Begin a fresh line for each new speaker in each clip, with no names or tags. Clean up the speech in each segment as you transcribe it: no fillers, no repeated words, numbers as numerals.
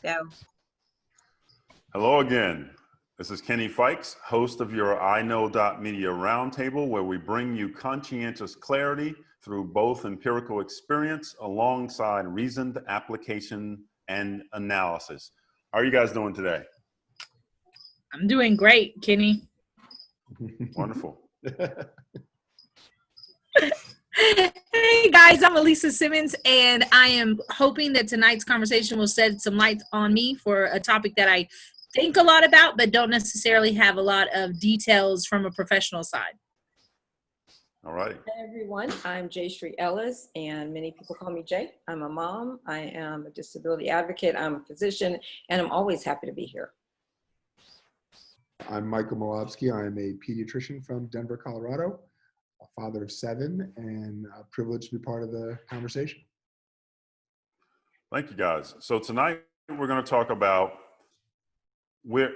Go.
Hello again. This is Kenny Fikes, host of your iKnowMedia Roundtable, where we bring you conscientious clarity through both empirical experience alongside reasoned application and analysis. How are you guys doing today?
I'm doing great, Kenny.
Wonderful.
Hey guys, I'm Elisa Simmons, and I am hoping that tonight's conversation will shed some light on me for a topic that I think a lot about, but don't necessarily have a lot of details from a professional side.
All right.
Hey everyone, I'm Jayshree Ellis, and many people call me Jay. I'm a mom, I am a disability advocate, I'm a physician, and I'm always happy to be here.
I'm Michael Molobsky. I'm a pediatrician from Denver, Colorado, a father of 7, and privileged to be part of the conversation.
Thank you, guys. So tonight we're going to talk about where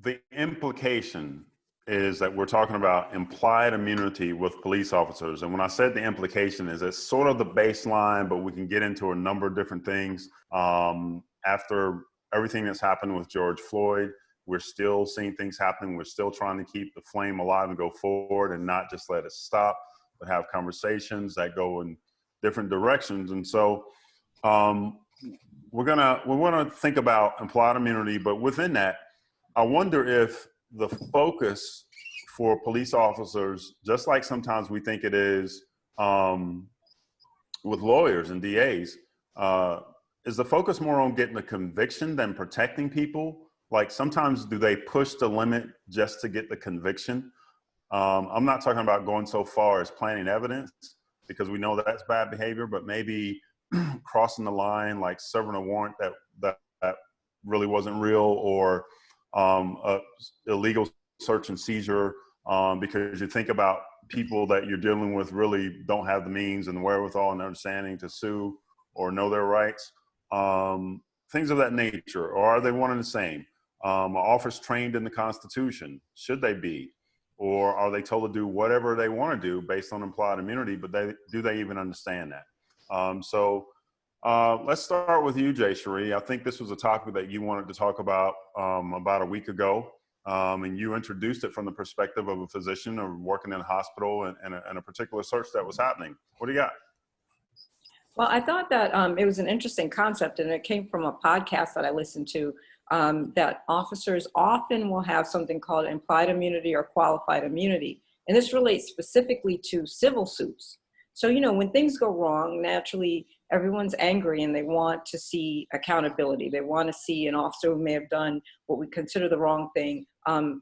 the implication is that we're talking about implied immunity with police officers. And when I said the implication is it's sort of the baseline, but we can get into a number of different things. After everything that's happened with George Floyd, we're still seeing things happening. We're still trying to keep the flame alive and go forward and not just let it stop, but have conversations that go in different directions. And so we want to think about implied immunity, but within that, I wonder if the focus for police officers, just like sometimes we think it is with lawyers and DAs, is the focus more on getting a conviction than protecting people? Like sometimes do they push the limit just to get the conviction? I'm not talking about going so far as planting evidence, because we know that that's bad behavior, but maybe crossing the line, like serving a warrant that really wasn't real, or illegal search and seizure, because you think about people that you're dealing with really don't have the means and the wherewithal and understanding to sue or know their rights, things of that nature. Or are they one and the same? Are officers trained in the Constitution? Should they be? Or are they told to do whatever they want to do based on implied immunity, but do they even understand that? So let's start with you, Jayshree. I think this was a topic that you wanted to talk about a week ago, and you introduced it from the perspective of a physician or working in a hospital and a particular search that was happening. What do you got?
Well, I thought that it was an interesting concept, and it came from a podcast that I listened to, that officers often will have something called implied immunity or qualified immunity. And this relates specifically to civil suits. So, you know, when things go wrong, naturally, everyone's angry and they want to see accountability. They want to see an officer who may have done what we consider the wrong thing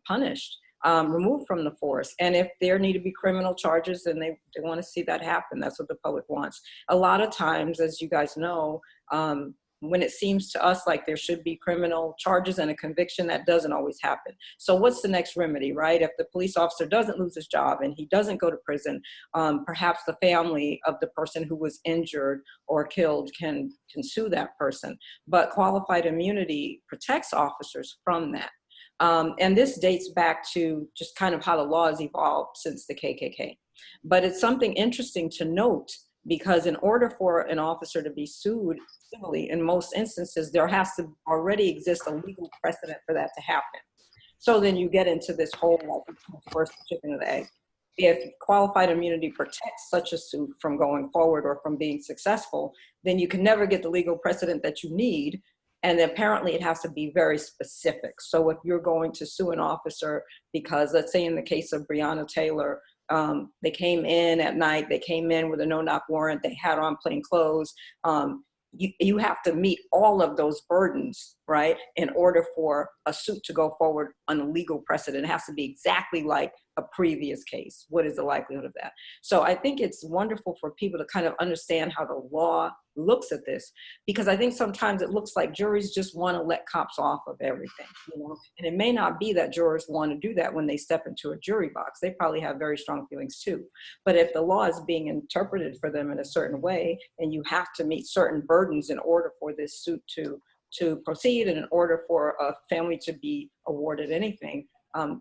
punished, removed from the force. And if there need to be criminal charges, then they want to see that happen. That's what the public wants. A lot of times, as you guys know, when it seems to us like there should be criminal charges and a conviction, that doesn't always happen. So what's the next remedy, right? If the police officer doesn't lose his job and he doesn't go to prison, perhaps the family of the person who was injured or killed can sue that person. But qualified immunity protects officers from that. And this dates back to just kind of how the law has evolved since the KKK. But it's something interesting to note, because in order for an officer to be sued civilly, in most instances, there has to already exist a legal precedent for that to happen. So then you get into this whole, like, first chicken or the egg. If qualified immunity protects such a suit from going forward or from being successful, then you can never get the legal precedent that you need. And apparently it has to be very specific. So if you're going to sue an officer because, let's say in the case of Breona Taylor, they came in at night, they came in with a no-knock warrant, they had on plain clothes, you have to meet all of those burdens, right, in order for a suit to go forward on a legal precedent. It has to be exactly like a previous case. What is the likelihood of that? So I think it's wonderful for people to kind of understand how the law looks at this, because I think sometimes it looks like juries just want to let cops off of everything, you know, and it may not be that jurors want to do that when they step into a jury box. They probably have very strong feelings too. But if the law is being interpreted for them in a certain way, and you have to meet certain burdens in order for this suit to proceed, and in order for a family to be awarded anything,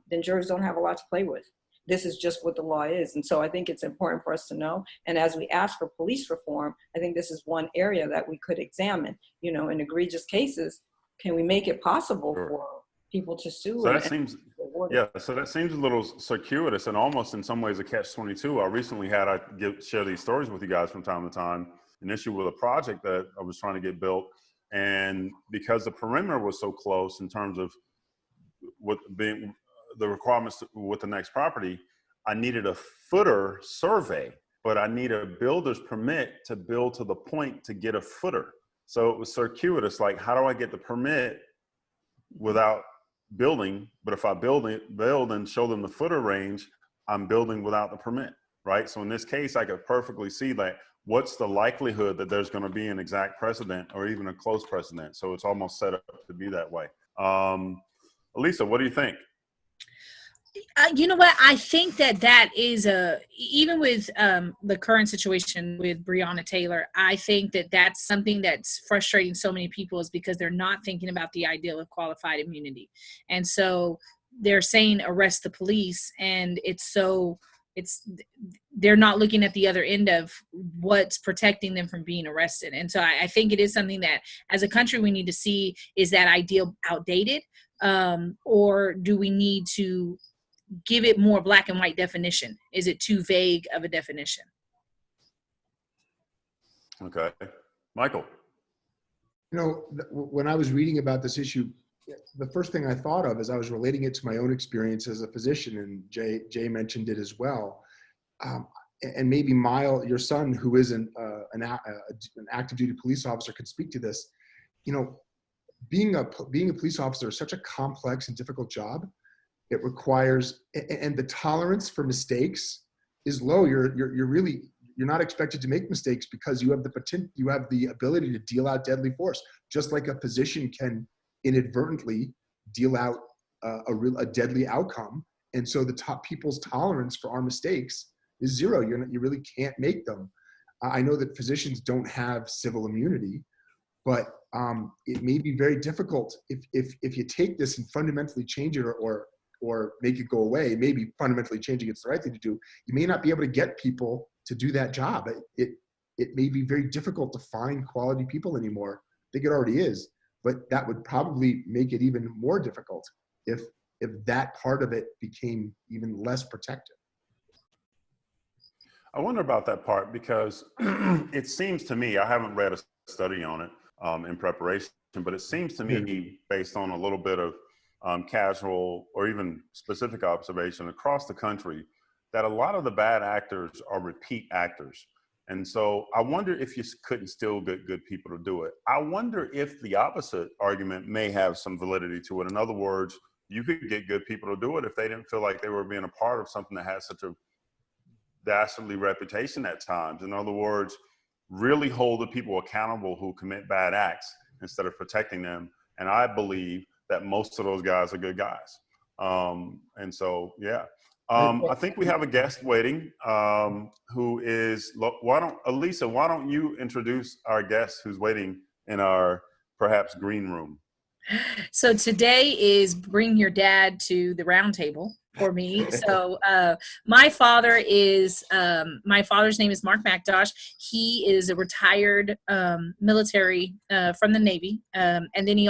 then jurors don't have a lot to play with. This is just what the law is. And so I think it's important for us to know. And as we ask for police reform, I think this is one area that we could examine. You know, in egregious cases, can we make it possible
Sure.
for people to sue?
So
and
that seems,
rewarded?
yeah, so that seems a little circuitous and almost in some ways a catch-22. I recently had, share these stories with you guys from time to time, an issue with a project that I was trying to get built. And because the perimeter was so close in terms of what being the requirements with the next property, I needed a footer survey, but I need a builder's permit to build to the point to get a footer. So it was circuitous, like how do I get the permit without building? But if I build and show them the footer range, I'm building without the permit, right? So in this case, I could perfectly see like what's the likelihood that there's going to be an exact precedent or even a close precedent. So it's almost set up to be that way. Elisa, what do you think?
You know what? I think that is even with the current situation with Breona Taylor, I think that's something that's frustrating so many people is because they're not thinking about the ideal of qualified immunity. And so they're saying arrest the police, and they're not looking at the other end of what's protecting them from being arrested. And so I think it is something that as a country we need to see, is that ideal outdated, or do we need to give it more black and white definition? Is it too vague of a definition?
Okay. Michael.
You know, when I was reading about this issue, the first thing I thought of is I was relating it to my own experience as a physician, and Jay mentioned it as well. And maybe your son, who is an active duty police officer, could speak to this. You know, being a police officer is such a complex and difficult job. It requires, and the tolerance for mistakes is low. You're not expected to make mistakes because you have the ability to deal out deadly force, just like a physician can inadvertently deal out a deadly outcome. And so the top people's tolerance for our mistakes is zero. You really can't make them. I know that physicians don't have civil immunity, but it may be very difficult if you take this and fundamentally change it or make it go away. Maybe fundamentally changing it's the right thing to do. You may not be able to get people to do that job. It may be very difficult to find quality people anymore. I think it already is, but that would probably make it even more difficult if that part of it became even less protected.
I wonder about that part because it seems to me, I haven't read a study on it in preparation, but it seems to me based on a little bit of casual or even specific observation across the country that a lot of the bad actors are repeat actors. And so I wonder if you couldn't still get good people to do it. I wonder if the opposite argument may have some validity to it. In other words, you could get good people to do it if they didn't feel like they were being a part of something that had such a dastardly reputation at times. In other words, really hold the people accountable who commit bad acts instead of protecting them. And I believe that most of those guys are good guys. And so, yeah. I think we have a guest waiting who is, Elisa, why don't you introduce our guest who's waiting in our perhaps green room?
So today is Bring Your Dad to the Roundtable for me. So my father's name is Mark McIntosh. He is a retired military from the Navy. And then he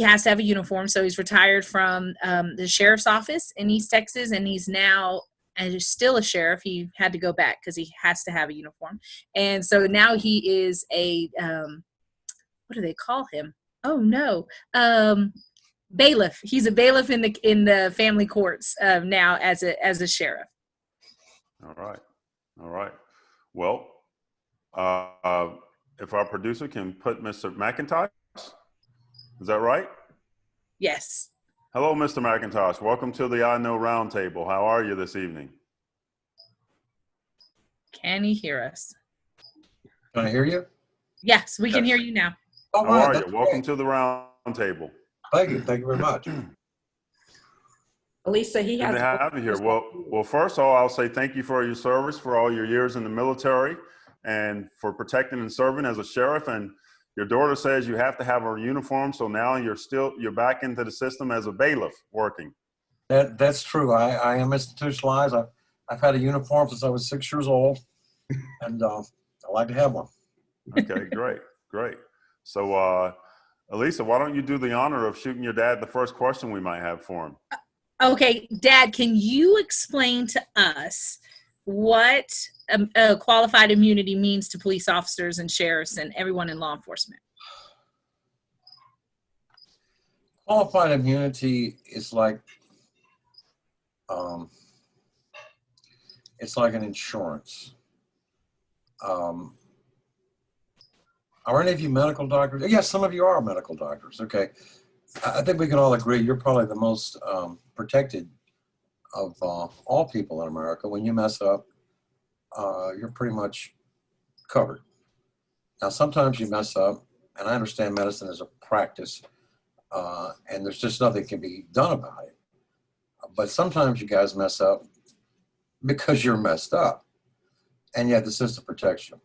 has to have a uniform. So he's retired from the sheriff's office in East Texas, and he's now still a sheriff. He had to go back because he has to have a uniform. And so now he is a, what do they call him? Oh no. Bailiff. He's a bailiff in the family courts now as a sheriff.
All right. Well, if our producer can put Mr. McIntosh, is that right?
Yes.
Hello, Mr. McIntosh. Welcome to the I Know Roundtable. How are you this evening?
Can he hear us?
Can I hear you?
Yes, we can hear you now.
How are you? Welcome to the Roundtable.
Thank you very much.
Elisa, he
Good
has
to have you here. Well, first of all, I'll say thank you for your service, for all your years in the military, and for protecting and serving as a sheriff. And your daughter says you have to have a uniform, so now you're back into the system as a bailiff working.
That's true. I am institutionalized. I've had a uniform since I was 6 years old, and I like to have one.
Okay, great. So Elisa, why don't you do the honor of shooting your dad the first question we might have for him?
Okay, Dad, can you explain to us what qualified immunity means to police officers and sheriffs and everyone in law enforcement?
Qualified immunity is like, it's like an insurance. Are any of you medical doctors? Yes, some of you are medical doctors. Okay. I think we can all agree you're probably the most protected of all people in America. When you mess up, you're pretty much covered. Now, sometimes you mess up, and I understand medicine is a practice, and there's just nothing can be done about it. But sometimes you guys mess up because you're messed up, and yet the system protects you.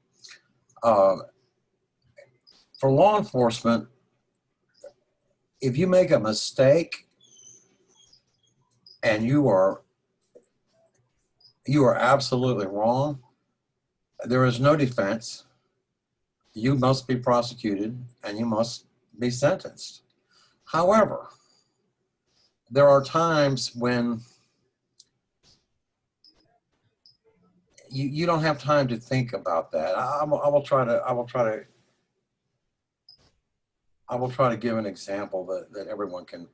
For law enforcement, if you make a mistake and you are absolutely wrong, there is no defense. You must be prosecuted and you must be sentenced. However, there are times when you don't have time to think about that. I will try to give an example that everyone can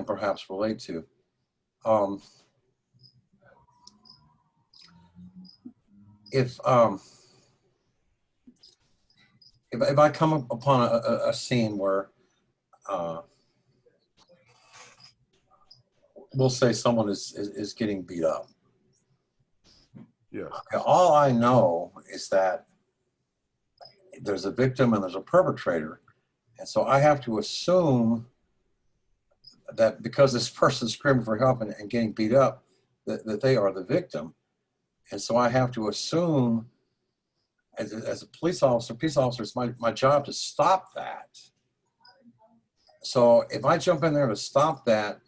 perhaps relate to. If I come upon a scene where we'll say someone is getting beat up.
Yes.
Okay, all I know is that there's a victim and there's a perpetrator. And so I have to assume that because this person's screaming for help and getting beat up, that they are the victim. And so I have to assume, as a police officer, it's my job to stop that. So if I jump in there to stop that,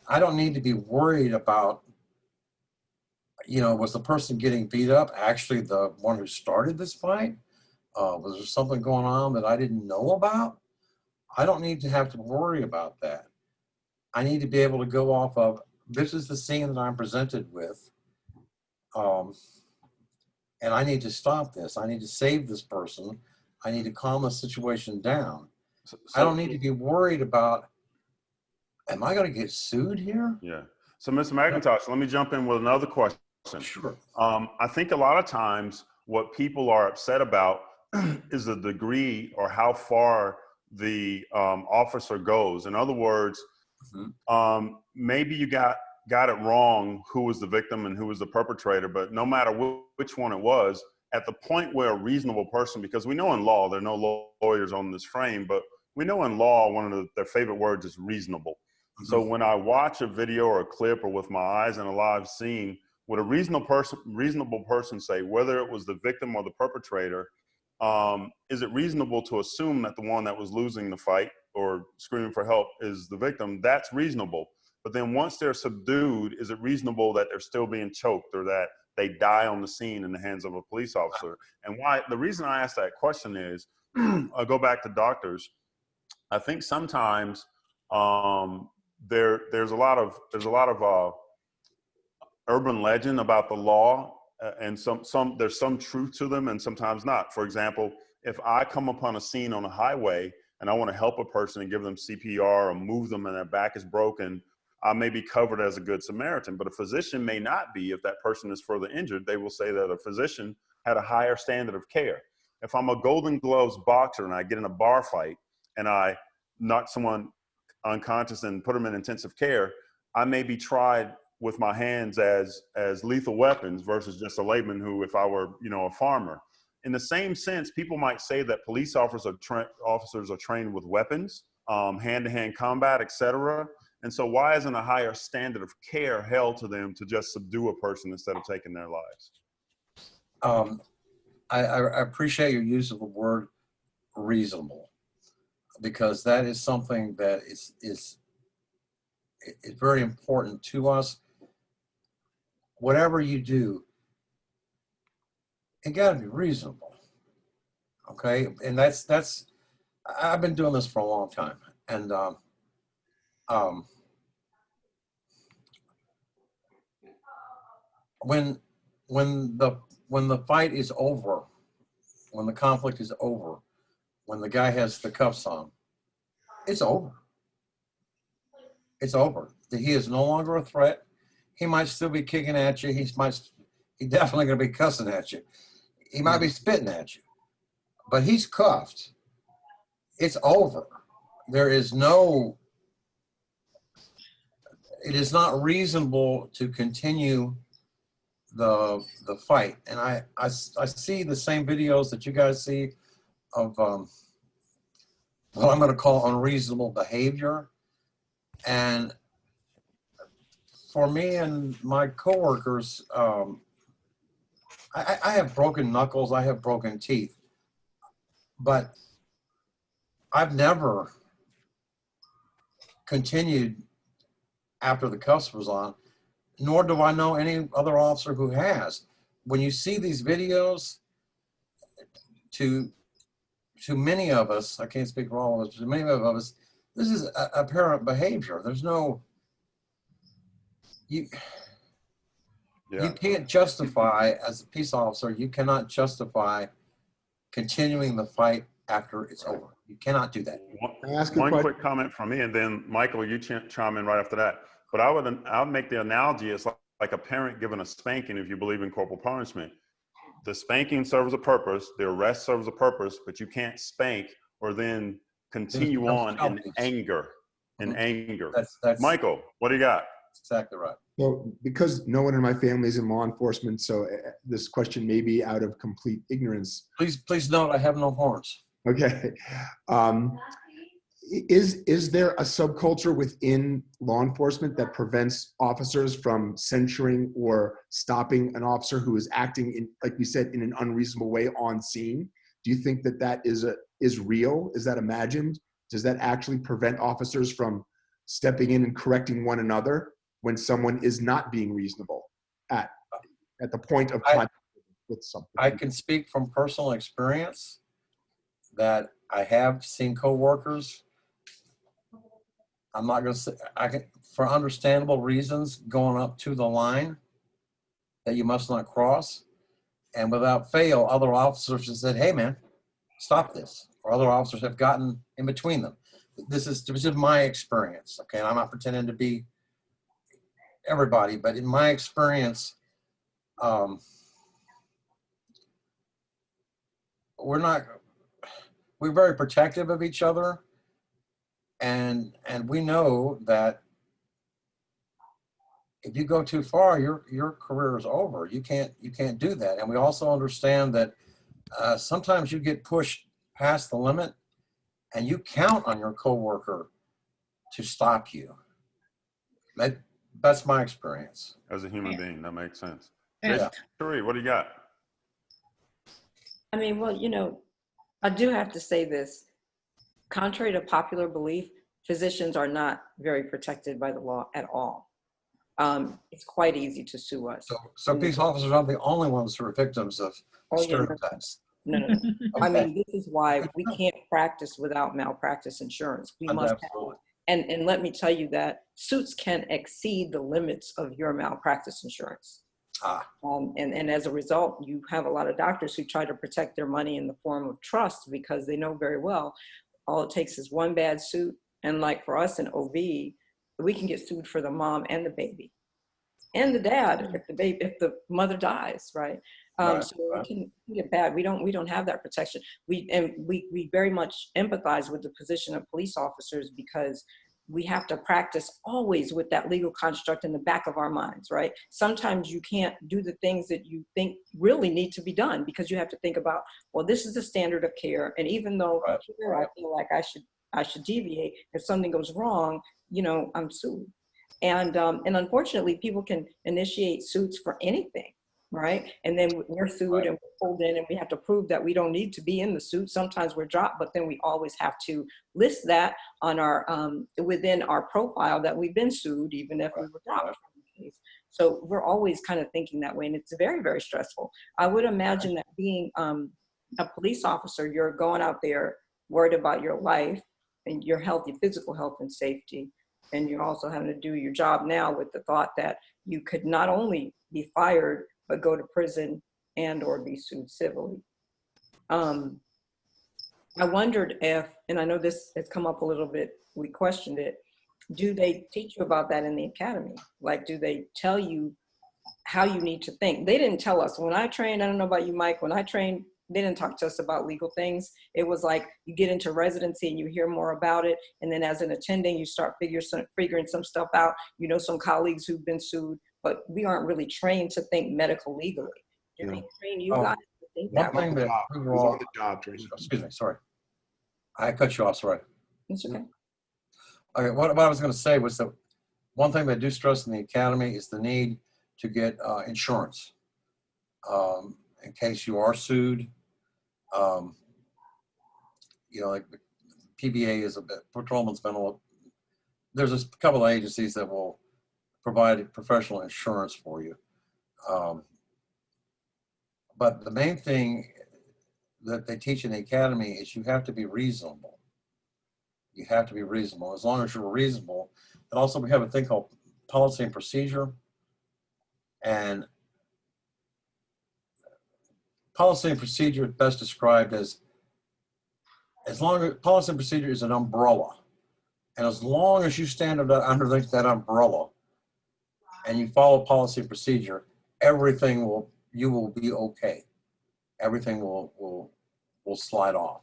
I don't need to be worried about, was the person getting beat up actually the one who started this fight? Was there something going on that I didn't know about? I don't need to have to worry about that. I need to be able to go off of, this is the scene that I'm presented with, and I need to stop this. I need to save this person. I need to calm the situation down. I don't need to be worried about, am I going to get sued here?
Yeah. So, Mr. McIntosh, let me jump in with another question.
Sure.
I think a lot of times what people are upset about is the degree or how far the officer goes. In other words, maybe you got it wrong who was the victim and who was the perpetrator, but no matter which one it was, at the point where a reasonable person, because we know in law, there are no lawyers on this frame, but we know in law, one of their favorite words is reasonable. So when I watch a video or a clip or with my eyes in a live scene, would a reasonable person say, whether it was the victim or the perpetrator, is it reasonable to assume that the one that was losing the fight or screaming for help is the victim? That's reasonable. But then once they're subdued, is it reasonable that they're still being choked or that they die on the scene in the hands of a police officer? And why? The reason I ask that question is, I'll go back to doctors. I think sometimes there's a lot of urban legend about the law, and there's some truth to them and sometimes not. For example, if I come upon a scene on a highway and I want to help a person and give them CPR or move them and their back is broken, I may be covered as a good Samaritan, but a physician may not be. If that person is further injured, they will say that a physician had a higher standard of care. If I'm a Golden Gloves boxer and I get in a bar fight and I knock someone unconscious and put them in intensive care, I may be tried with my hands as lethal weapons versus just a layman who, if I were, a farmer. In the same sense, people might say that police officers are trained with weapons, hand-to-hand combat, etc. And so why isn't a higher standard of care held to them to just subdue a person instead of taking their lives?
I appreciate your use of the word reasonable, because that is something that is very important to us. Whatever you do, it got to be reasonable. Okay, and that's I've been doing this for a long time, and when the fight is over, when the conflict is over, when the guy has the cuffs on, it's over. It's over. He is no longer a threat. He might still be kicking at you. He's definitely going to be cussing at you. He might be spitting at you, but he's cuffed. It's over. There is no. It is not reasonable to continue the fight. And I see the same videos that you guys see of what I'm going to call unreasonable behavior. And for me and my coworkers, I have broken knuckles, I have broken teeth, but I've never continued after the cuffs was on, nor do I know any other officer who has. When you see these videos, to many of us, I can't speak for all of us, to many of us, this is apparent behavior. There's no, you can't justify, as a peace officer, you cannot justify continuing the fight after it's over. You cannot do that.
One quick comment from me, and then Michael, you chime in right after that. But I would make the analogy, it's like a parent giving a spanking if you believe in corporal punishment. The spanking serves a purpose, the arrest serves a purpose, but you can't spank or then continue on in anger. That's Michael, what do you got?
Exactly right.
Well, because no one in my family is in law enforcement, so this question may be out of complete ignorance.
Please note, I have no horns.
Okay. Is there a subculture within law enforcement that prevents officers from censuring or stopping an officer who is acting in, like we said, in an unreasonable way on scene? Do you think that is real? Is that imagined? Does that actually prevent officers from stepping in and correcting one another when someone is not being reasonable at the point of contact with something?
I can speak from personal experience that I have seen coworkers. I'm not going to say, for understandable reasons, going up to the line that you must not cross. And without fail, other officers have said, hey man, stop this. Or other officers have gotten in between them. This is my experience, okay? And I'm not pretending to be everybody, but in my experience, we're very protective of each other. And we know that if you go too far, your career is over. You can't do that. And we also understand that sometimes you get pushed past the limit, and you count on your coworker to stop you. That's my experience.
As a human being, that makes sense.
Yeah.
Sheree, what do you got?
I mean, well, I do have to say this. Contrary to popular belief, physicians are not very protected by the law at all. It's quite easy to sue us.
So peace officers aren't the only ones who are victims of stereotypes.
No.
Okay.
I mean, this is why we can't practice without malpractice insurance. We must have it. And let me tell you that suits can exceed the limits of your malpractice insurance. And as a result, you have a lot of doctors who try to protect their money in the form of trust because they know very well all it takes is one bad suit. And like for us in OB, we can get sued for the mom and the baby and the dad if the mother dies, right? So it can get bad. We don't have that protection. We very much empathize with the position of police officers because we have to practice always with that legal construct in the back of our minds, right? Sometimes you can't do the things that you think really need to be done because you have to think about, well, this is the standard of care. And even though here I feel like I should deviate, if something goes wrong, I'm sued. And unfortunately, people can initiate suits for anything, right? And then we're sued and we're pulled in and we have to prove that we don't need to be in the suit. Sometimes we're dropped, but then we always have to list that on our within our profile that we've been sued, even if we were dropped from the case. So we're always kind of thinking that way, and it's very, very stressful. I would imagine that being a police officer, you're going out there worried about your life and your health, your physical health and safety. And you're also having to do your job now with the thought that you could not only be fired, but go to prison and or be sued civilly. I wondered if, and I know this has come up a little bit, we questioned it, do they teach you about that in the academy? Like, do they tell you how you need to think? They didn't tell us. When I trained, I don't know about you, Mike, when I trained, they didn't talk to us about legal things. It was like you get into residency and you hear more about it. And then as an attending, you start figuring some stuff out. You know, some colleagues who've been sued, but we aren't really trained to think medical legally. Do they train you guys to think
One
that
thing
way?
that we were all, excuse me, sorry. I cut you off, sorry.
It's okay.
Okay, what I was going to say was that one thing they do stress in the academy is the need to get insurance in case you are sued. You know, like PBA is a bit, patrolman's mental. There's a couple of agencies that will provide professional insurance for you. But the main thing that they teach in the academy is you have to be reasonable. You have to be reasonable. As long as you're reasonable. And also we have a thing called policy and procedure. And policy and procedure is best described as long as policy and procedure is an umbrella. And as long as you stand underneath that umbrella and you follow policy and procedure, you will be okay. Everything will slide off.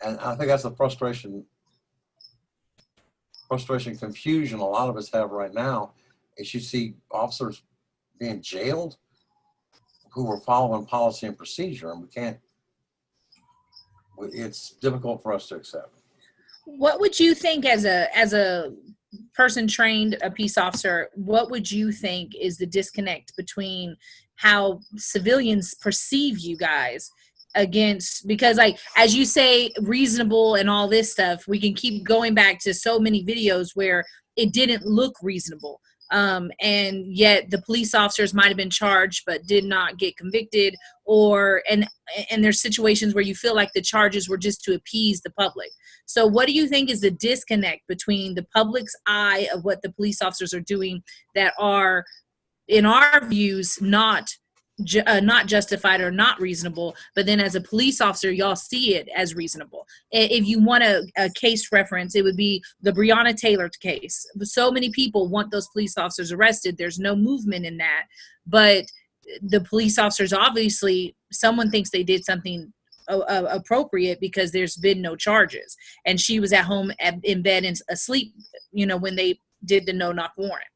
And I think that's the frustration, confusion a lot of us have right now is you see officers being jailed who are following policy and procedure, and it's difficult for us to accept.
What would you think as a person trained, a peace officer, what would you think is the disconnect between how civilians perceive you guys against, because like, as you say, reasonable and all this stuff, we can keep going back to so many videos where it didn't look reasonable. And yet the police officers might have been charged but did not get convicted, and there's situations where you feel like the charges were just to appease the public. So what do you think is the disconnect between the public's eye of what the police officers are doing that are, in our views, not justified or not reasonable, but then as a police officer, y'all see it as reasonable? If you want a case reference, it would be the Breona Taylor case. So many people want those police officers arrested. There's no movement in that, but the police officers, obviously, someone thinks they did something appropriate because there's been no charges, and she was at home in bed and asleep, when they did the no-knock warrant.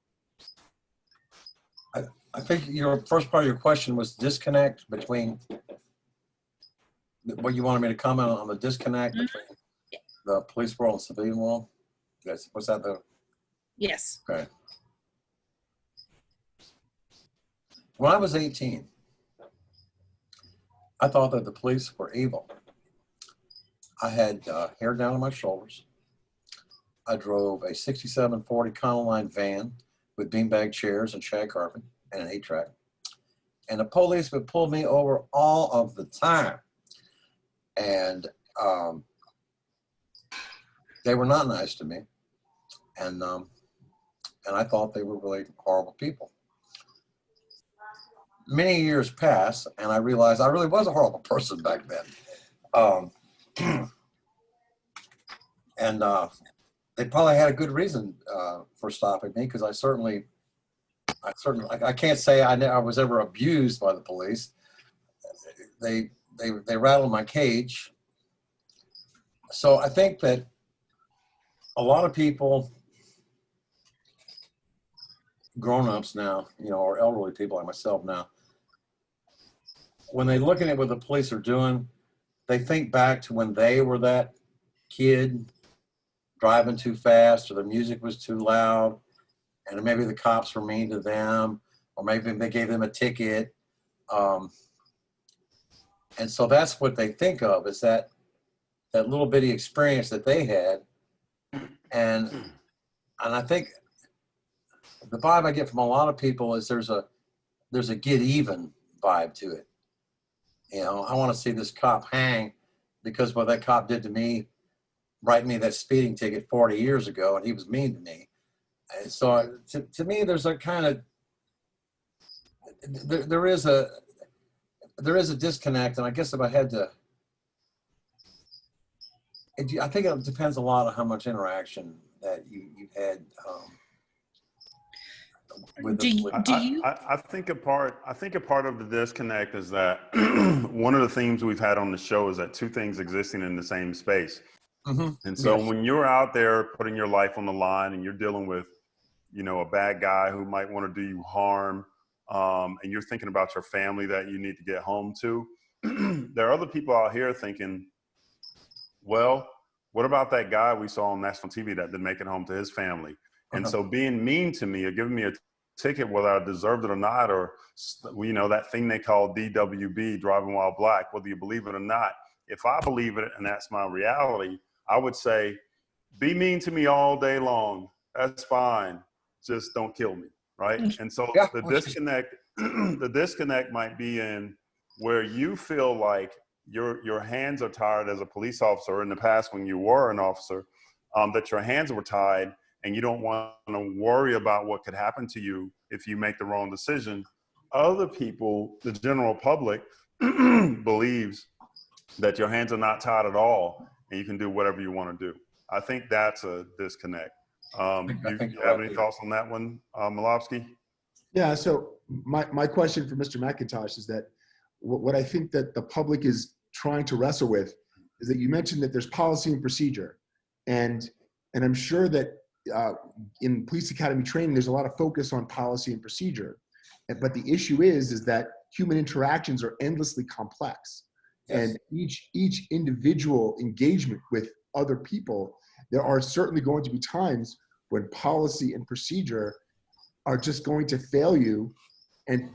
I think your first part of your question was disconnect between what you wanted me to comment on the disconnect between the police world and civilian world. Yes, was that the?
Yes.
Okay. When I was 18, I thought that the police were evil. I had hair down on my shoulders. I drove a 67 Ford Econoline van with beanbag chairs and shag carpet and an 8-track. And the police would pull me over all of the time. And they were not nice to me. And I thought they were really horrible people. Many years passed, and I realized I really was a horrible person back then. And they probably had a good reason for stopping me, because I can't say I was ever abused by the police. They rattled my cage. So I think that a lot of people, grown-ups now, or elderly people like myself now, when they look at what the police are doing, they think back to when they were that kid driving too fast, or the music was too loud, and maybe the cops were mean to them, or maybe they gave them a ticket. And so that's what they think of, is that little bitty experience that they had. And I think the vibe I get from a lot of people is there's a get even vibe to it. You know, I want to see this cop hang because what that cop did to me, write me that speeding ticket 40 years ago, and he was mean to me. And so to me, there's a kind of, there is a disconnect. And I guess if I had to, I think it depends a lot on how much interaction that you've had with
Do you,
with,
do you
I think a part of the disconnect is that one of the themes we've had on the show is that two things existing in the same space.
Mhm.
And so
Yes.
when you're out there putting your life on the line and you're dealing with, you know, a bad guy who might want to do you harm, and you're thinking about your family that you need to get home to, there are other people out here thinking, well, what about that guy we saw on national TV that didn't make it home to his family? And so being mean to me or giving me a ticket, whether I deserved it or not, or, you know, that thing they call DWB, driving while black, whether you believe it or not, if I believe it and that's my reality, I would say, be mean to me all day long. That's fine. Just don't kill me, right? And so
Yeah.
the disconnect, the disconnect might be in where you feel like your hands are tied as a police officer in the past when you were an officer, that your hands were tied and you don't want to worry about what could happen to you if you make the wrong decision. Other people, the general public, believes that your hands are not tied at all and you can do whatever you want to do. I think that's a disconnect.
I
You
think you're
have
right,
any
Peter.
thoughts on that one, Malofsky?
Yeah, so my question for Mr. McIntosh is that what I think that the public is trying to wrestle with is that you mentioned that there's policy and procedure. And I'm sure that in police academy training, there's a lot of focus on policy and procedure. But the issue is that human interactions are endlessly complex.
Yes.
And each individual engagement with other people, there are certainly going to be times when policy and procedure are just going to fail you. And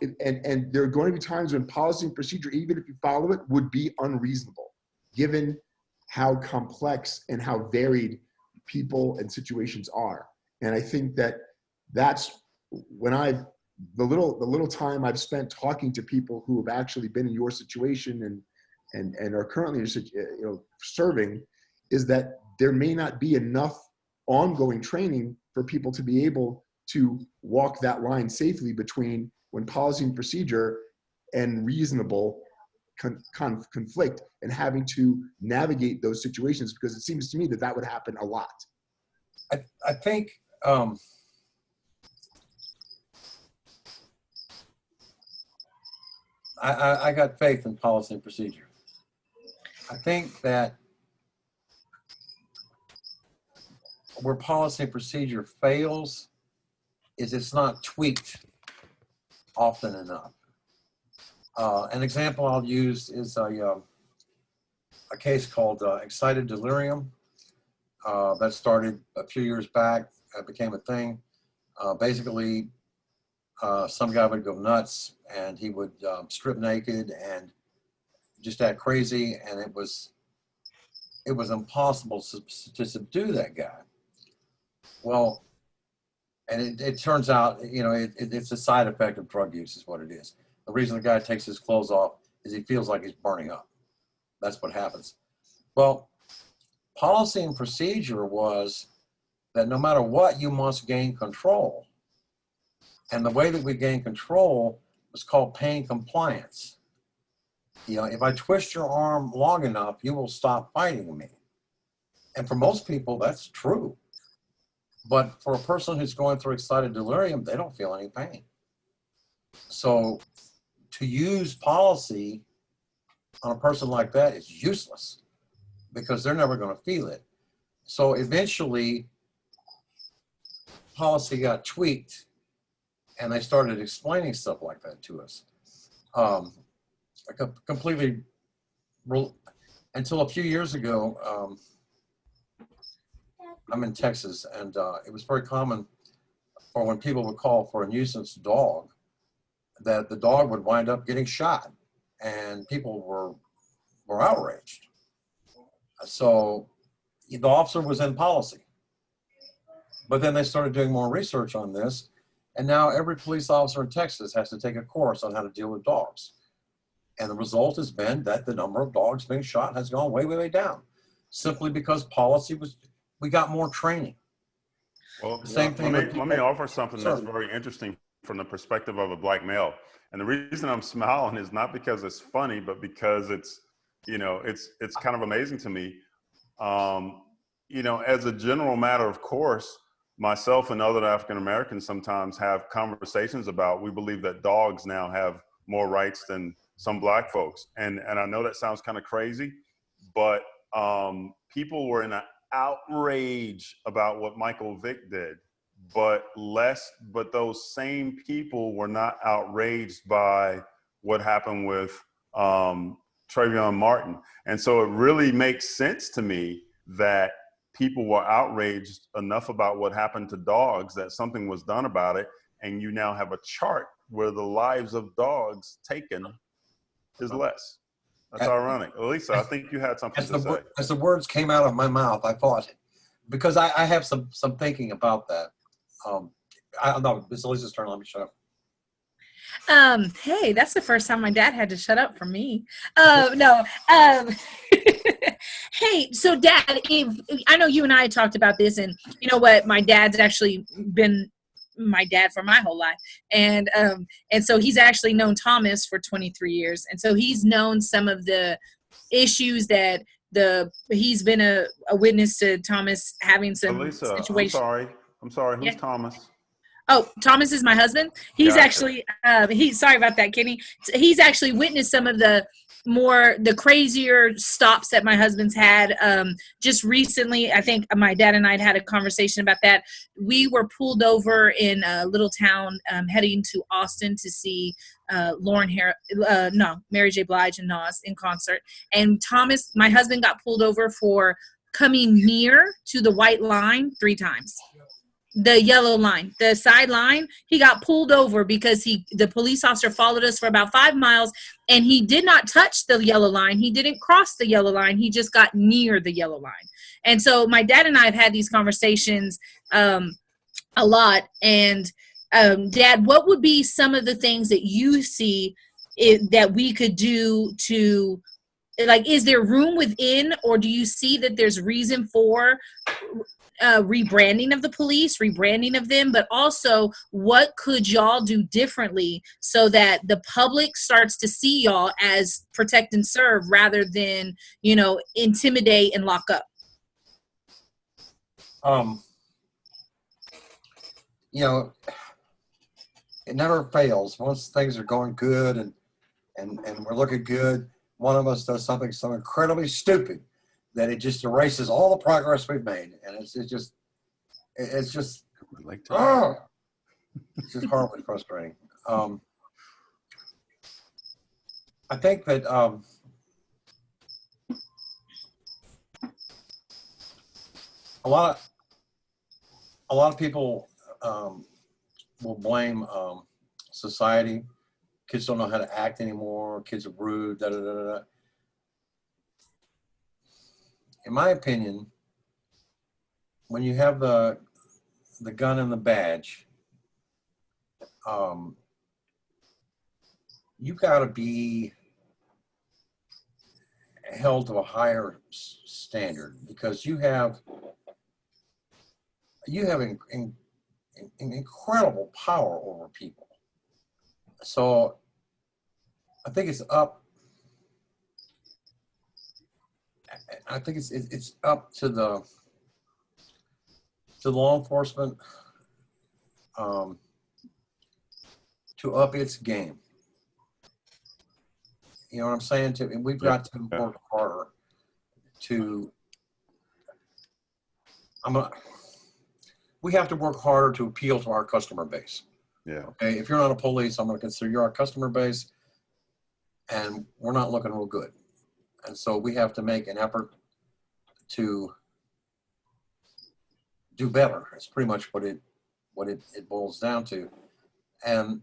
there are going to be times when policy and procedure, even if you follow it, would be unreasonable, given how complex and how varied people and situations are. And I think that that's when the little time I've spent talking to people who have actually been in your situation and are currently, you know, serving, is that there may not be enough ongoing training for people to be able to walk that line safely between when policy and procedure and reasonable conflict, and having to navigate those situations, because it seems to me that would happen a lot.
I think I got faith in policy and procedure. I think that where policy and procedure fails is it's not tweaked often enough. An example I'll use is a case called excited delirium that started a few years back. It became a thing. Basically, some guy would go nuts and he would strip naked and just act crazy, and it was impossible to subdue that guy. Well, and it turns out, you know, it's a side effect of drug use is what it is. The reason the guy takes his clothes off is he feels like he's burning up. That's what happens. Well, policy and procedure was that no matter what, you must gain control. And the way that we gain control was called pain compliance. You know, if I twist your arm long enough, you will stop fighting me. And for most people, that's true. But for a person who's going through excited delirium, they don't feel any pain. So to use policy on a person like that is useless because they're never going to feel it. So eventually, policy got tweaked and they started explaining stuff like that to us. Completely, until a few years ago, I'm in Texas, and it was very common for when people would call for a nuisance dog, that the dog would wind up getting shot, and people were outraged. So the officer was in policy. But then they started doing more research on this, and now every police officer in Texas has to take a course on how to deal with dogs. And the result has been that the number of dogs being shot has gone way, way, way down, simply because we got more training.
Well,
Same thing.
let me offer something that's very interesting from the perspective of a black male. And the reason I'm smiling is not because it's funny, but because it's kind of amazing to me. As a general matter of course, myself and other African Americans sometimes have conversations about, we believe that dogs now have more rights than some black folks. And I know that sounds kind of crazy, but people were in an outrage about what Michael Vick did, but those same people were not outraged by what happened with Trayvon Martin. And so it really makes sense to me that people were outraged enough about what happened to dogs that something was done about it. And you now have a chart where the lives of dogs taken is less. That's ironic. Elisa, I think you had something to say.
As the words came out of my mouth, I thought, because I have some thinking about that. I don't know, it's Elisa's turn. Let me shut up.
Hey, that's the first time my dad had to shut up for me. No. Hey, so Dad, I know you and I talked about this, and you know what? My dad's actually been my dad for my whole life, and so he's actually known Thomas for 23 years, and so he's known some of the issues that he's been a witness to Thomas having some
Elisa,
situations.
I'm sorry. Who's
Yeah.
Thomas?
Oh, Thomas is my husband. He's
Gotcha.
actually, he's sorry about that, Kenny. He's actually witnessed some of the crazier stops that my husband's had. Just recently, I think my dad and I had a conversation about that. We were pulled over in a little town heading to Austin to see Mary J. Blige and Nas in concert. And Thomas, my husband, got pulled over for coming near to the white line 3 times. The yellow line, the side line, he got pulled over because the police officer followed us for about 5 miles, and he did not touch the yellow line. He didn't cross the yellow line. He just got near the yellow line. And so my dad and I have had these conversations a lot. And Dad, what would be some of the things that you see that we could do to, like, is there room within, or do you see that there's reason for rebranding of the police, rebranding of them, but also what could y'all do differently so that the public starts to see y'all as protect and serve rather than, intimidate and lock up?
It never fails. Once things are going good and we're looking good, one of us does something so incredibly stupid that it just erases all the progress we've made, and it's just it's just horribly frustrating. I think that a lot of people will blame society. Kids don't know how to act anymore. Kids are rude. Da da da da. In my opinion, when you have the gun and the badge, you got to be held to a higher standard because you have an incredible power over people. So I think it's up. I think it's up to the law enforcement to up its game. You know what I'm saying? And we've got to work harder to. We have to work harder to appeal to our customer base.
Yeah.
Okay. If you're not a police, I'm going to consider you're our customer base, and we're not looking real good. And so we have to make an effort to do better. It's pretty much what it boils down to. And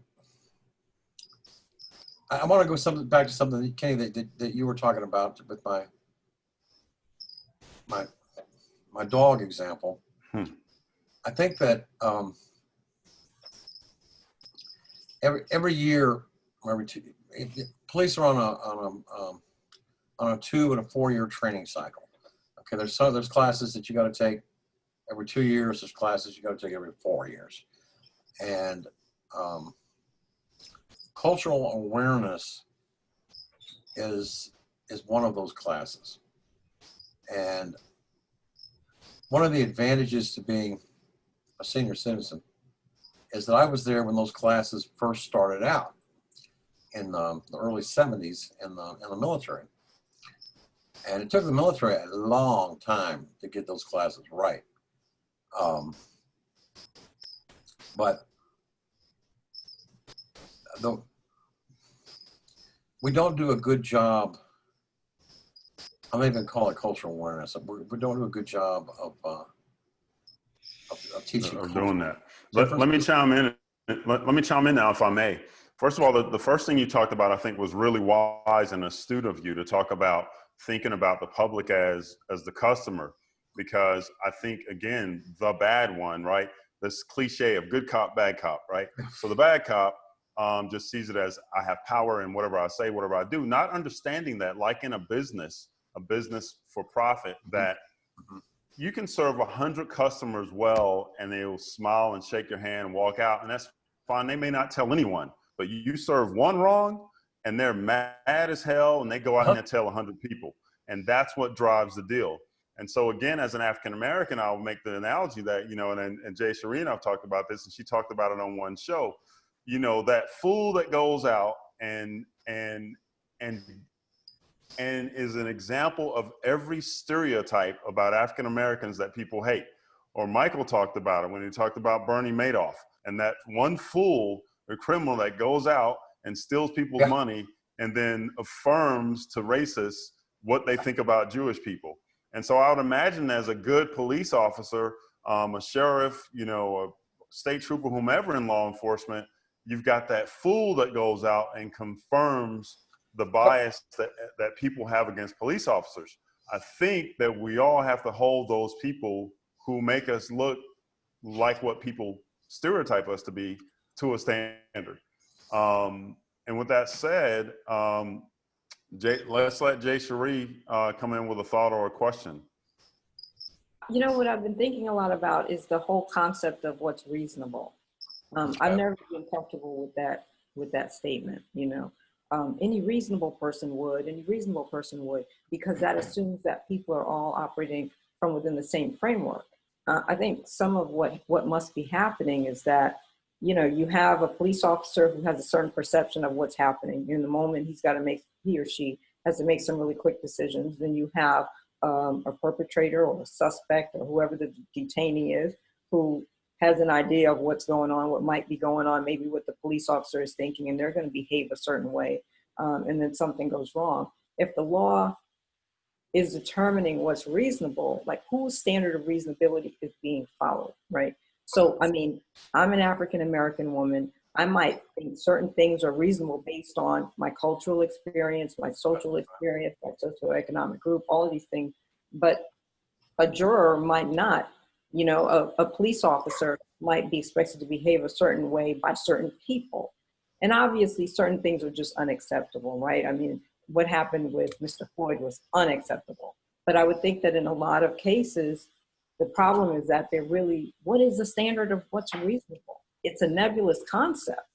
I want to go back to something, Kenny, that you were talking about with my dog example. I think that every year, or every 2, police are on a 2 and a 4 year training cycle. Okay, there's classes that you got to take every 2 years. There's classes you got to take every 4 years, and cultural awareness is one of those classes. And one of the advantages to being a senior citizen is that I was there when those classes first started out in the early 70s in the military. And it took the military a long time to get those classes right. But we don't do a good job. I'm not even call it cultural awareness. We don't do a good job of teaching.
Of doing that. Let me chime in. Let me chime in now, if I may. First of all, the first thing you talked about, I think, was really wise and astute of you to talk about thinking about the public as the customer, because I think, again, the bad one, right? This cliche of good cop, bad cop, right? So the bad cop just sees it as I have power and whatever I say, whatever I do, not understanding that, like in a business for profit, that you can serve 100 customers well and they will smile and shake your hand and walk out, and that's fine. They may not tell anyone, but you serve one wrong and they're mad as hell and they go out and they tell 100 people. And that's what drives the deal. And so again, as an African-American, I'll make the analogy that, you know, and Jay Sheree and I've talked about this, and she talked about it on one show, you know, that fool that goes out and is an example of every stereotype about African Americans that people hate. Or Michael talked about it when he talked about Bernie Madoff, and that one fool or criminal that goes out and steals people's money and then affirms to racists what they think about Jewish people. And so I would imagine, as a good police officer, a sheriff, you know, a state trooper, whomever in law enforcement, you've got that fool that goes out and confirms the bias that people have against police officers. I think that we all have to hold those people who make us look like what people stereotype us to be to a standard. And with that said, let's let Jay Sheree come in with a thought or a question.
You know, what I've been thinking a lot about is the whole concept of what's reasonable. I've never been comfortable with that statement, you know. Any reasonable person would, because that assumes that people are all operating from within the same framework. I think some of what must be happening is that, you know, you have a police officer who has a certain perception of what's happening. In the moment, he or she has to make some really quick decisions. Then you have a perpetrator or a suspect or whoever the detainee is, who has an idea of what's going on, what might be going on, maybe what the police officer is thinking, and they're going to behave a certain way, and then something goes wrong. If the law is determining what's reasonable, like whose standard of reasonability is being followed, right? So, I mean, I'm an African-American woman. I might think certain things are reasonable based on my cultural experience, my social experience, my socioeconomic group, all of these things, but a juror might not. You know, a police officer might be expected to behave a certain way by certain people. And obviously certain things are just unacceptable, right? I mean, what happened with Mr. Floyd was unacceptable. But I would think that in a lot of cases, the problem is that what is the standard of what's reasonable? It's a nebulous concept.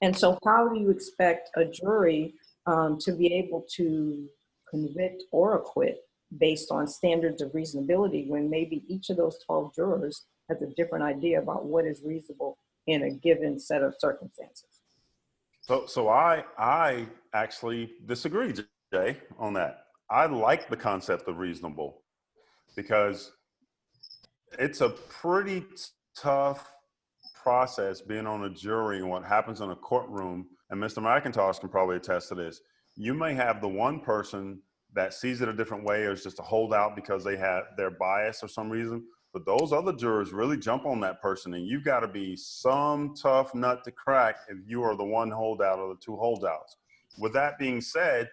And so how do you expect a jury to be able to convict or acquit based on standards of reasonability when maybe each of those 12 jurors has a different idea about what is reasonable in a given set of circumstances?
So I actually disagree, Jay, on that. I like the concept of reasonable, because it's a pretty tough process being on a jury and what happens in a courtroom. And Mr. McIntosh can probably attest to this. You may have the one person that sees it a different way, or is just a holdout because they have their bias for some reason. But those other jurors really jump on that person, and you've got to be some tough nut to crack if you are the one holdout or the two holdouts. With that being said,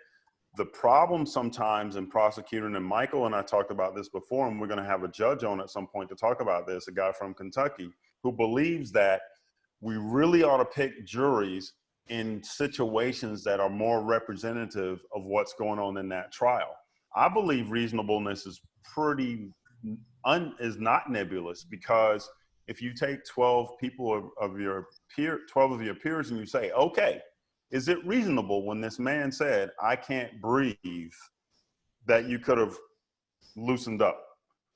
the problem sometimes in prosecuting, and Michael and I talked about this before, and we're going to have a judge on at some point to talk about this, a guy from Kentucky, who believes that we really ought to pick juries in situations that are more representative of what's going on in that trial. I believe reasonableness is is not nebulous, because if you take 12 people of your 12 of your peers and you say, okay, is it reasonable when this man said, I can't breathe, that you could have loosened up,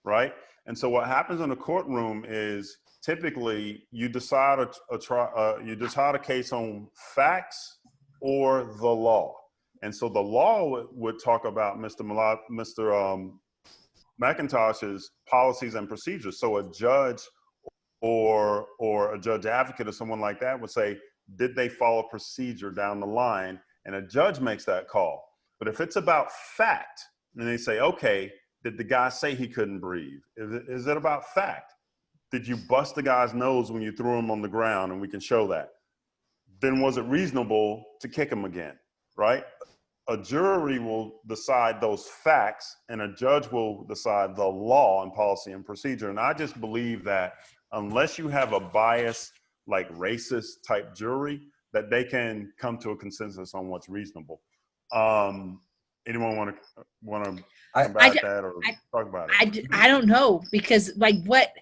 right? And so what happens in a courtroom is typically you decide a case on facts or the law. And so the law would talk about Mr. McIntosh's policies and procedures. So a judge or a judge advocate or someone like that would say, did they follow procedure down the line? And a judge makes that call. But if it's about fact, and they say, okay, did the guy say he couldn't breathe? Is it about fact? Did you bust the guy's nose when you threw him on the ground, and we can show that? Then was it reasonable to kick him again, right? A jury will decide those facts, and a judge will decide the law and policy and procedure. And I just believe that unless you have a bias, like racist type jury, that they can come to a consensus on what's reasonable. Anyone want to combat that or talk about it?
I don't know, because like what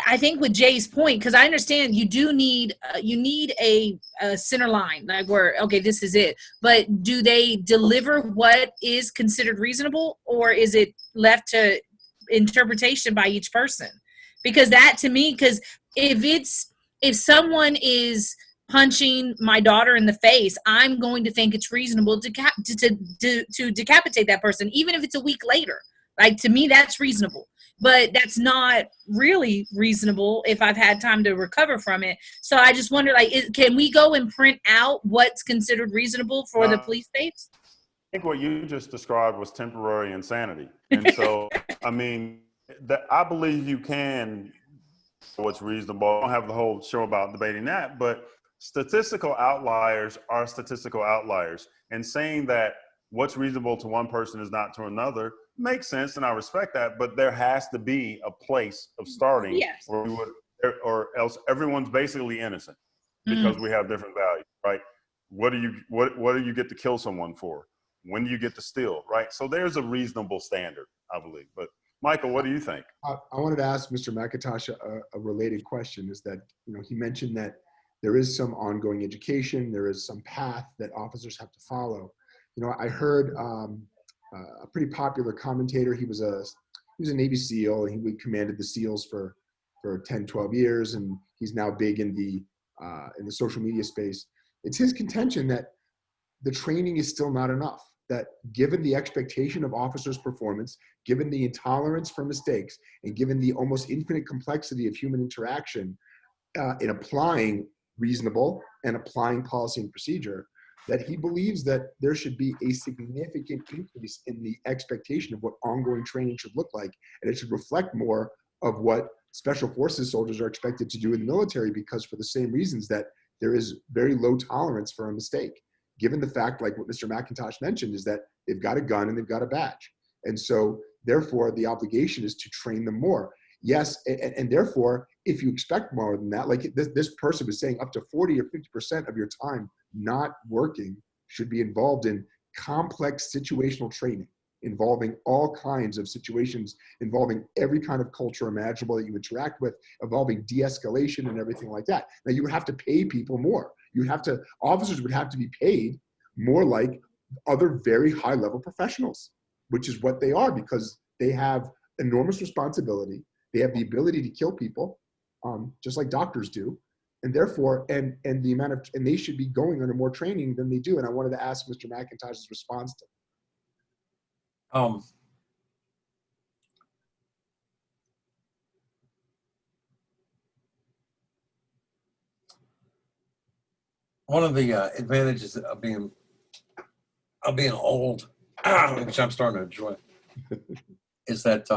I think with Jay's point, because I understand you do need a center line, like where, okay, this is it. But do they deliver what is considered reasonable, or is it left to interpretation by each person? Because that, to me, because if someone is punching my daughter in the face, I'm going to think it's reasonable to decapitate that person, even if it's a week later. Like, to me, that's reasonable. But that's not really reasonable if I've had time to recover from it. So I just wonder, like, can we go and print out what's considered reasonable for the police states?
I think what you just described was temporary insanity. And so, I mean, I believe you can what's reasonable. I don't have the whole show about debating that, but statistical outliers are statistical outliers. And saying that what's reasonable to one person is not to another makes sense, and I respect that, but there has to be a place of starting.
Yes.
or else everyone's basically innocent because we have different values, right? What do you get to kill someone for? When do you get to steal, right? So there's a reasonable standard, I believe. But Michael, what do you think?
I wanted to ask Mr. McIntosh a related question. Is that, he mentioned that there is some ongoing education, there is some path that officers have to follow. I heard a pretty popular commentator. He was a Navy SEAL, and he commanded the SEALs for 10, 12 years, and he's now big in the social media space. It's his contention that the training is still not enough, that given the expectation of officers' performance, given the intolerance for mistakes, and given the almost infinite complexity of human interaction in applying reasonable and applying policy and procedure, that he believes that there should be a significant increase in the expectation of what ongoing training should look like. And it should reflect more of what special forces soldiers are expected to do in the military, because for the same reasons that there is very low tolerance for a mistake, given the fact, like what Mr. McIntosh mentioned, is that they've got a gun and they've got a badge. And so therefore the obligation is to train them more. Yes, and therefore, if you expect more than that, like this person was saying, up to 40 or 50% of your time not working should be involved in complex situational training, involving all kinds of situations, involving every kind of culture imaginable that you interact with, involving de-escalation and everything like that. Now, you would have to pay people more. Officers would have to be paid more like other very high-level professionals, which is what they are, because they have enormous responsibility. They have the ability to kill people, just like doctors do, and therefore, and they should be going under more training than they do. And I wanted to ask Mr. McIntosh's response to that.
One of the advantages of being old, which I'm starting to enjoy, is that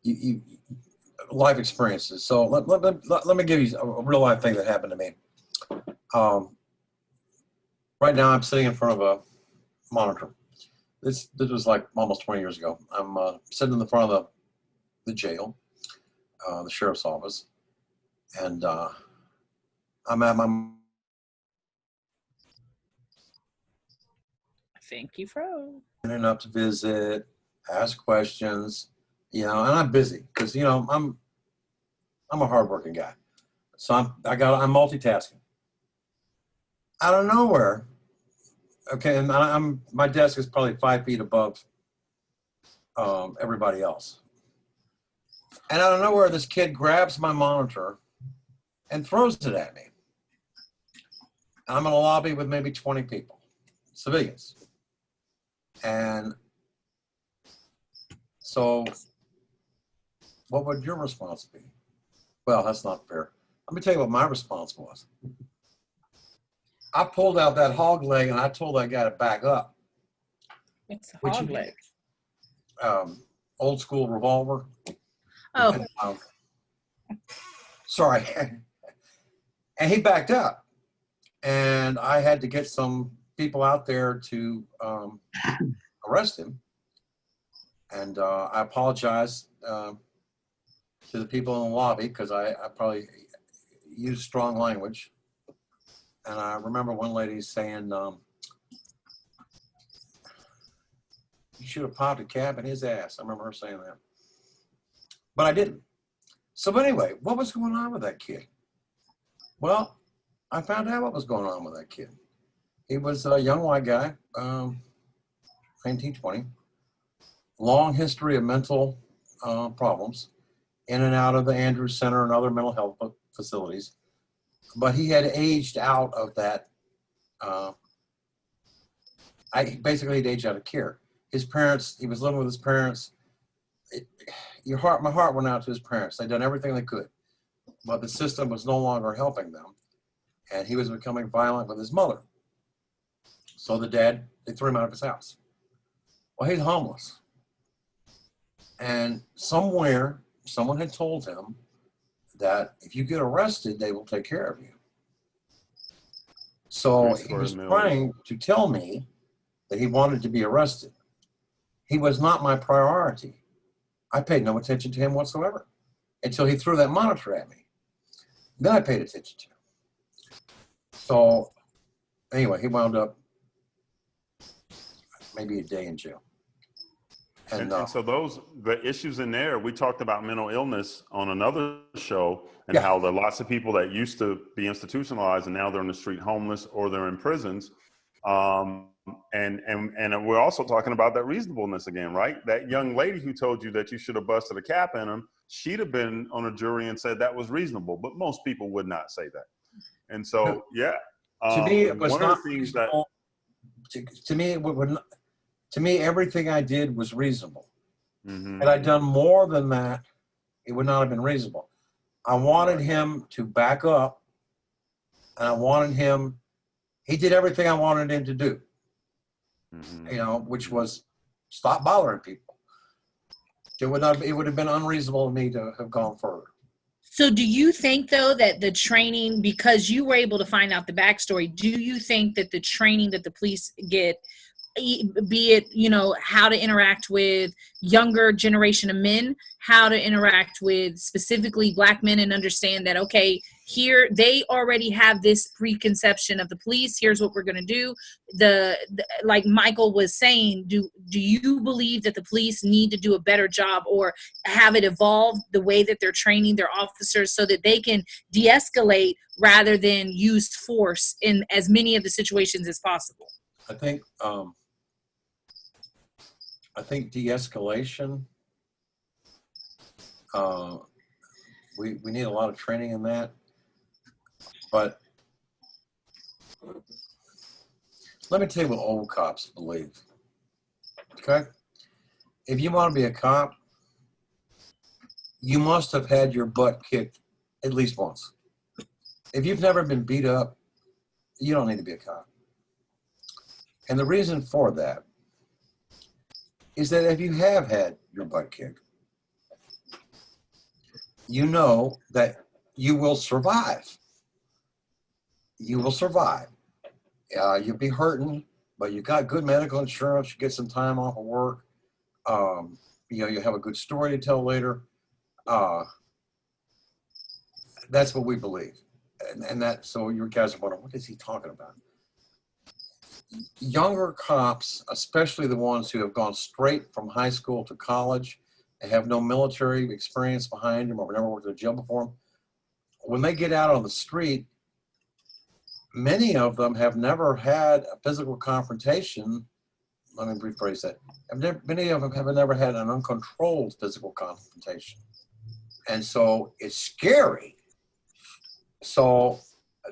you life experiences. So let me give you a real life thing that happened to me. Right now, I'm sitting in front of a monitor. This was like almost 20 years ago. I'm sitting in the front of the jail, the sheriff's office, and I'm at my
Thank you, Fro.
enough to visit, ask questions, you know, and I'm busy because, you know, I'm a hardworking guy. So I'm multitasking. Out of nowhere, okay, and my desk is probably 5 feet above everybody else. And out of nowhere, this kid grabs my monitor and throws it at me. I'm in a lobby with maybe 20 people, civilians. And so what would your response be? Well, that's not fair. Let me tell you what my response was. I pulled out that hog leg and I told that guy to back up.
It's a
Which
hog
you-
leg.
Old school revolver.
Oh,
And, sorry. And he backed up. And I had to get some people out there to arrest him. And I apologize to the people in the lobby because I probably used strong language. And I remember one lady saying, you should have popped a cap in his ass. I remember her saying that. But I didn't. So anyway, what was going on with that kid? Well, I found out what was going on with that kid. He was a young white guy, 19, 20. Long history of mental problems, in and out of the Andrews Center and other mental health facilities. But he had aged out of that. Basically, he'd aged out of care. His parents, he was living with his parents. My heart went out to his parents. They'd done everything they could, but the system was no longer helping them. And he was becoming violent with his mother. So they threw him out of his house. Well, he's homeless. And somewhere, someone had told him that if you get arrested, they will take care of you. So he was trying to tell me that he wanted to be arrested. He was not my priority. I paid no attention to him whatsoever until he threw that monitor at me. Then I paid attention to him. So anyway, he wound up maybe a day in jail.
And so the issues in there, we talked about mental illness on another show and how there are lots of people that used to be institutionalized and now they're in the street homeless or they're in prisons. And we're also talking about that reasonableness again, right? That young lady who told you that you should have busted a cap in him, she'd have been on a jury and said that was reasonable, but most people would not say that. And so,
to me, it was
one
not
of the things that
to me, everything I did was reasonable.
Mm-hmm.
Had I done more than that, it would not have been reasonable. I wanted him to back up, and he did everything I wanted him to do, which was stop bothering people. It would have been unreasonable of me to have gone further.
so do you think, though, that the training, because you were able to find out the backstory, do you think that the training that the police get, be it, how to interact with younger generation of men, how to interact with specifically Black men and understand that, okay, here they already have this preconception of the police, here's what we're going to do. Like Michael was saying, do you believe that the police need to do a better job or have it evolve the way that they're training their officers so that they can de-escalate rather than use force in as many of the situations as possible?
I think de-escalation, we need a lot of training in that. But let me tell you what old cops believe, okay? If you want to be a cop, you must have had your butt kicked at least once. If you've never been beat up, you don't need to be a cop. And the reason for that is that if you have had your butt kicked, you know that you will survive. You will survive. You'll be hurting, but you got good medical insurance. You get some time off of work. You have a good story to tell later. That's what we believe. and that, so you guys are wondering, what is he talking about? Younger cops, especially the ones who have gone straight from high school to college and have no military experience behind them or never worked in a jail before, when they get out on the street, many of them have never had a physical confrontation. Let me rephrase that. Many of them have never had an uncontrolled physical confrontation. And so it's scary. So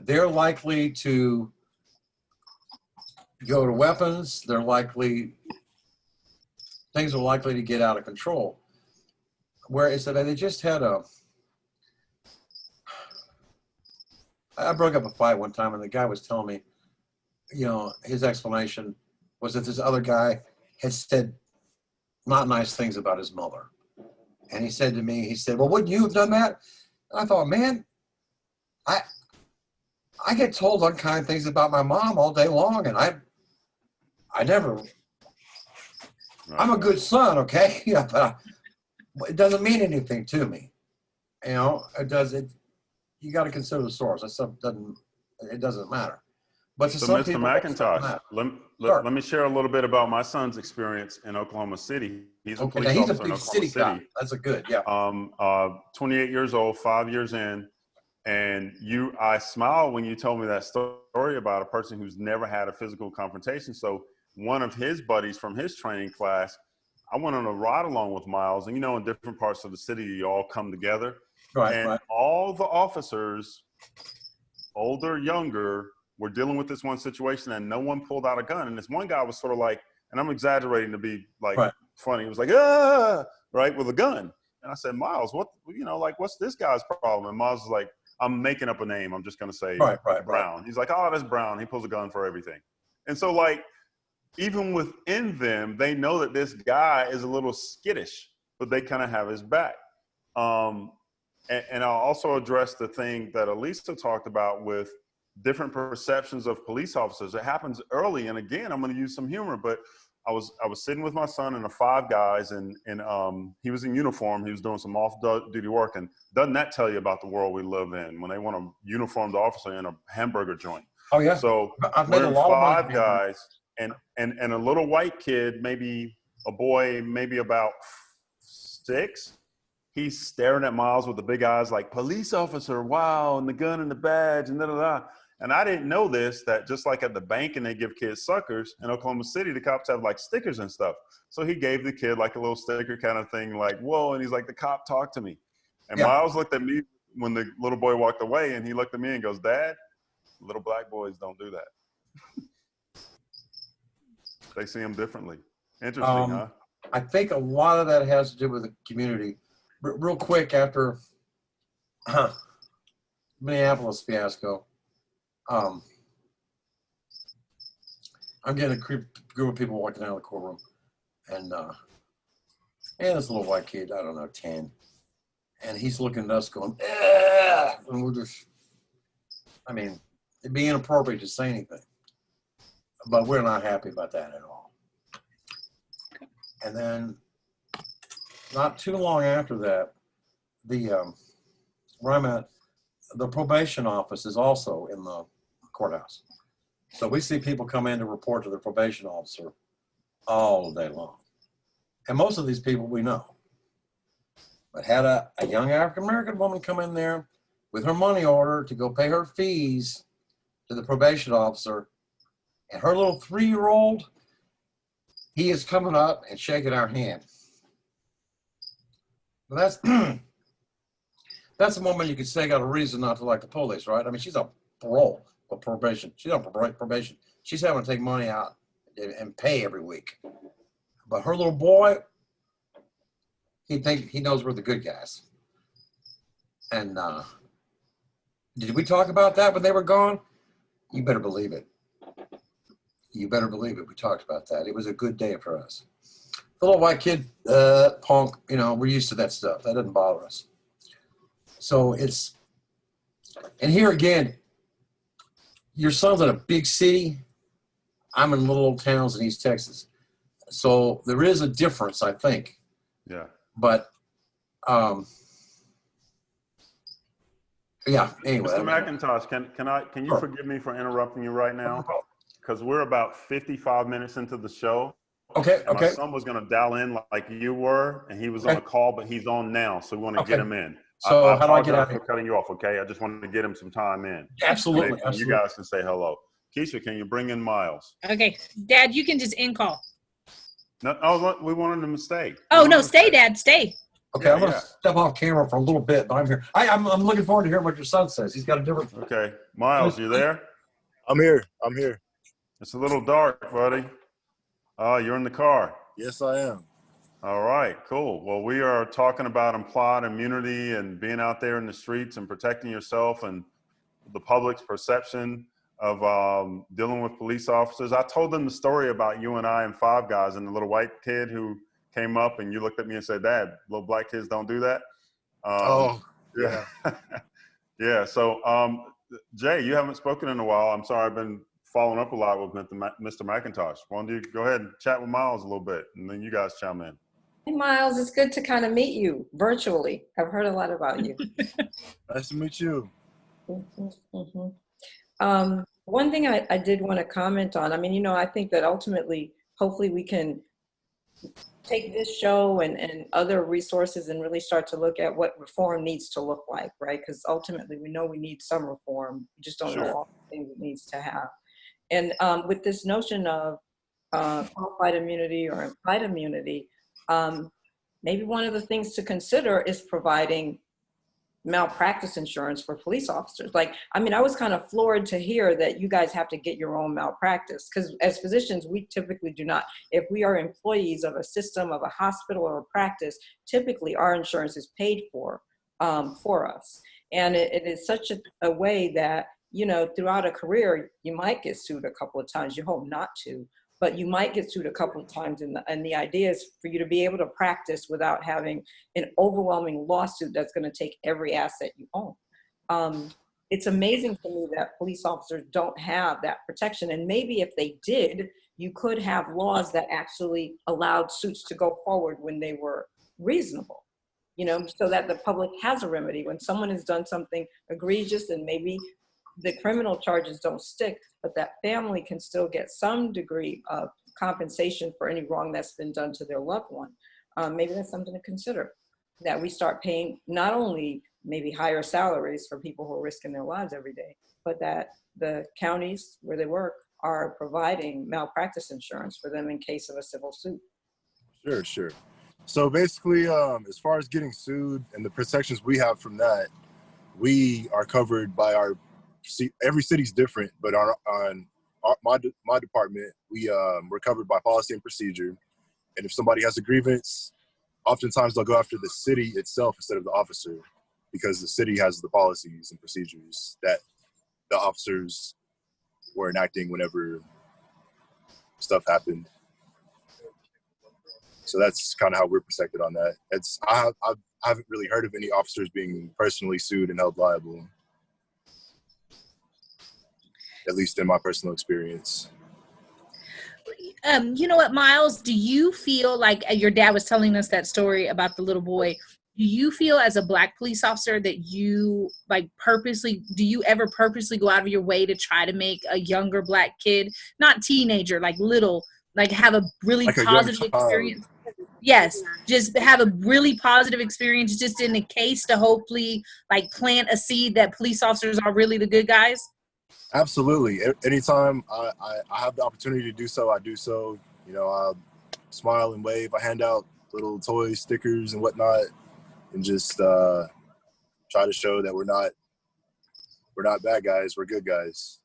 they're likely to go to weapons. Things are likely to get out of control. Whereas they just had I broke up a fight one time and the guy was telling me, his explanation was that this other guy had said not nice things about his mother. And he said to me, well, wouldn't you have done that? And I thought, man, I get told unkind things about my mom all day long, and I never, I'm a good son, okay? But it doesn't mean anything to me. You got to consider the source. That stuff doesn't matter. But to
So,
some
Mr.
people,
McIntosh, let me share a little bit about my son's experience in Oklahoma City. He's a police officer in Oklahoma City.
That's a good, yeah.
28 years old, 5 years in. And I smiled when you told me that story about a person who's never had a physical confrontation. So one of his buddies from his training class, I went on a ride along with Miles, and in different parts of the city, you all come together. Right. All the officers, older, younger, were dealing with this one situation, and no one pulled out a gun. And this one guy was sort of like, and I'm exaggerating to be like funny. He was like, right, with a gun. And I said, Miles, what's this guy's problem? And Miles was like, I'm making up a name. I'm just going to say Brown. He's like, oh, that's Brown. He pulls a gun for everything. And so even within them, they know that this guy is a little skittish, but they kind of have his back. And I'll also address the thing that Elisa talked about with different perceptions of police officers. It happens early. And again, I'm going to use some humor, but I was sitting with my son and the 5 guys, and he was in uniform. He was doing some off-duty work. And doesn't that tell you about the world we live in when they want a uniformed officer in a hamburger joint? Oh, yeah. So we're 5 guys and a little white kid, maybe a boy, maybe about 6. He's staring at Miles with the big eyes like, police officer, wow, and the gun and the badge and da-da-da. And I didn't know this, that just like at the bank and they give kids suckers, in Oklahoma City, the cops have stickers and stuff. So he gave the kid a little sticker kind of thing, like, whoa. And he's like, the cop talked to me. And Miles looked at me when the little boy walked away, and he looked at me and goes, Dad, little black boys don't do that. They see them differently. Interesting, huh?
I think a lot of that has to do with the community. Real quick, after Minneapolis fiasco, I'm getting a group of people walking out of the courtroom, and this little white kid, I don't know, 10, and he's looking at us going, and we're just, it'd be inappropriate to say anything, but we're not happy about that at all. And then, not too long after that, where I'm at, the probation office is also in the courthouse. So we see people come in to report to the probation officer all day long. And most of these people we know. But had a young African-American woman come in there with her money order to go pay her fees to the probation officer, and her little 3-year-old, he is coming up and shaking our hand. But that's the moment you could say got a reason not to like the police, right? She's on parole or probation. She's on probation. She's having to take money out and pay every week. But her little boy, he knows we're the good guys. And did we talk about that when they were gone? You better believe it. You better believe it. We talked about that. It was a good day for us. The little white kid, punk, we're used to that stuff. That doesn't bother us. So and here again, your son's in a big city. I'm in little old towns in East Texas. So there is a difference, I think. Yeah. But Yeah, anyway.
Mr. McIntosh, can you
Sure.
forgive me for interrupting you right now? Because we're about 55 minutes into the show.
Okay,
And my
okay.
son was going to dial in like you were, and he was on a call, but he's on now, so we want to get him in.
So
I
how do I get out
apologize
of
for
here?
cutting you off, okay? I just wanted to get him some time in.
Absolutely,
Maybe
absolutely.
you guys can say hello. Keisha, can you bring in Miles?
Okay, Dad, you can just end call.
No, oh, look, we wanted him to stay.
Oh no, stay, Dad, stay.
Okay, I'm going to step off camera for a little bit, but I'm here. I'm looking forward to hearing what your son says. He's got a different.
Okay, Miles, you there?
I'm here. I'm here.
It's a little dark, buddy. Oh, you're in the car.
Yes, I am.
All right, cool. Well, we are talking about implied immunity and being out there in the streets and protecting yourself and the public's perception of dealing with police officers. I told them the story about you and I and Five Guys and the little white kid who came up and you looked at me and said, Dad, little black kids don't do that.
Yeah.
Yeah. So, Jay, you haven't spoken in a while. I'm sorry, I've been following up a lot with Mr. McIntosh. Why don't you go ahead and chat with Miles a little bit, and then you guys chime in.
Hey, Miles, it's good to kind of meet you virtually. I've heard a lot about you.
Nice to meet you.
One thing I did want to comment on, I mean, you know, I think that ultimately, hopefully we can take this show and other resources and really start to look at what reform needs to look like, right? Because ultimately we know we need some reform. We just don't know all the things it needs to have. And with this notion of qualified immunity or implied immunity, maybe one of the things to consider is providing malpractice insurance for police officers. Like, I mean, I was kind of floored to hear that you guys have to get your own malpractice, because as physicians, we typically do not. If we are employees of a system, of a hospital or a practice, typically our insurance is paid for us. And it is such a way that, you know, throughout a career, you might get sued a couple of times. You hope not to, but you might get sued a couple of times. And the idea is for you to be able to practice without having an overwhelming lawsuit that's going to take every asset you own. It's amazing to me that police officers don't have that protection. And maybe if they did, you could have laws that actually allowed suits to go forward when they were reasonable, you know, so that the public has a remedy when someone has done something egregious and maybe the criminal charges don't stick, but that family can still get some degree of compensation for any wrong that's been done to their loved one. Maybe that's something to consider, that we start paying not only maybe higher salaries for people who are risking their lives every day, but that the counties where they work are providing malpractice insurance for them in case of a civil suit.
Sure. So basically, as far as getting sued and the protections we have from that, we are covered by every city's different, but my department, we're covered by policy and procedure. And if somebody has a grievance, oftentimes they'll go after the city itself instead of the officer, because the city has the policies and procedures that the officers were enacting whenever stuff happened. So that's kind of how we're protected on that. I haven't really heard of any officers being personally sued and held liable, at least in my personal experience.
You know what, Miles, do you feel like your dad was telling us that story about the little boy? Do you feel as a Black police officer that you do you ever purposely go out of your way to try to make a younger Black kid, not teenager, like little, like have a really
Like
positive
a young child.
experience? Yes, just have a really positive experience just in the case to hopefully like plant a seed that police officers are really the good guys?
Absolutely. Anytime I have the opportunity to do so, I do so. You know, I smile and wave. I hand out little toys, stickers, and whatnot, and just try to show that we're not bad guys. We're good guys.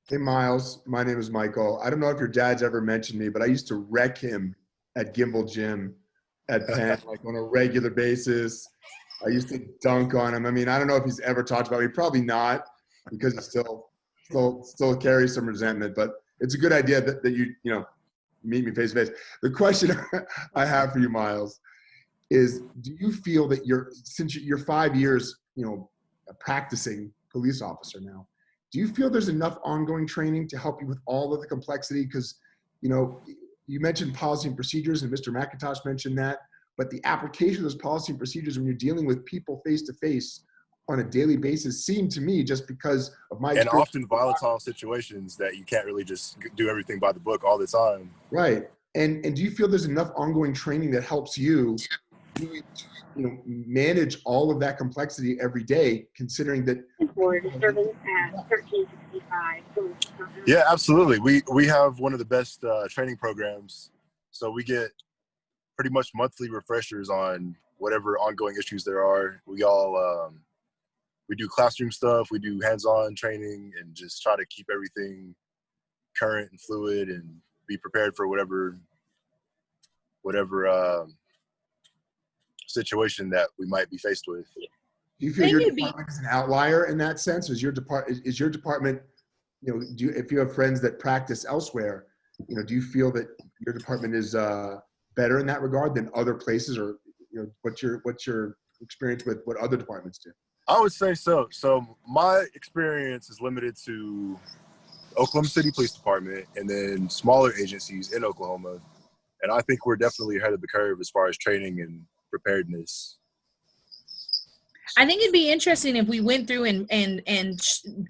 Hey, Miles, my name is Michael. I don't know if your dad's ever mentioned me, but I used to wreck him at Gimbal Gym at Penn, like on a regular basis. I used to dunk on him. I mean, I don't know if he's ever talked about me. Probably not, because he still carries some resentment. But it's a good idea that you meet me face to face. The question I have for you, Miles, is: do you feel that since you're 5 years, a practicing police officer now, do you feel there's enough ongoing training to help you with all of the complexity? Because you mentioned policy and procedures, and Mr. McIntosh mentioned that. but the application of those policy and procedures when you're dealing with people face to face on a daily basis seem to me, just because of my
And
experience,
often volatile situations that you can't really just do everything by the book all the time.
right. And do you feel there's enough ongoing training that helps you, manage all of that complexity every day, considering that
For disturbance at 1365.
Yeah, absolutely. We have one of the best training programs. So we get pretty much monthly refreshers on whatever ongoing issues there are. We do classroom stuff, we do hands-on training, and just try to keep everything current and fluid and be prepared for whatever situation that we might be faced with.
do you feel
Think
your
it'd be-
department is an outlier in that sense? Is your department, if you have friends that practice elsewhere, do you feel that your department is better in that regard than other places, or what's your experience with what other departments do?
I would say so. So my experience is limited to Oklahoma City Police Department and then smaller agencies in Oklahoma. And I think we're definitely ahead of the curve as far as training and preparedness.
I think it'd be interesting if we went through and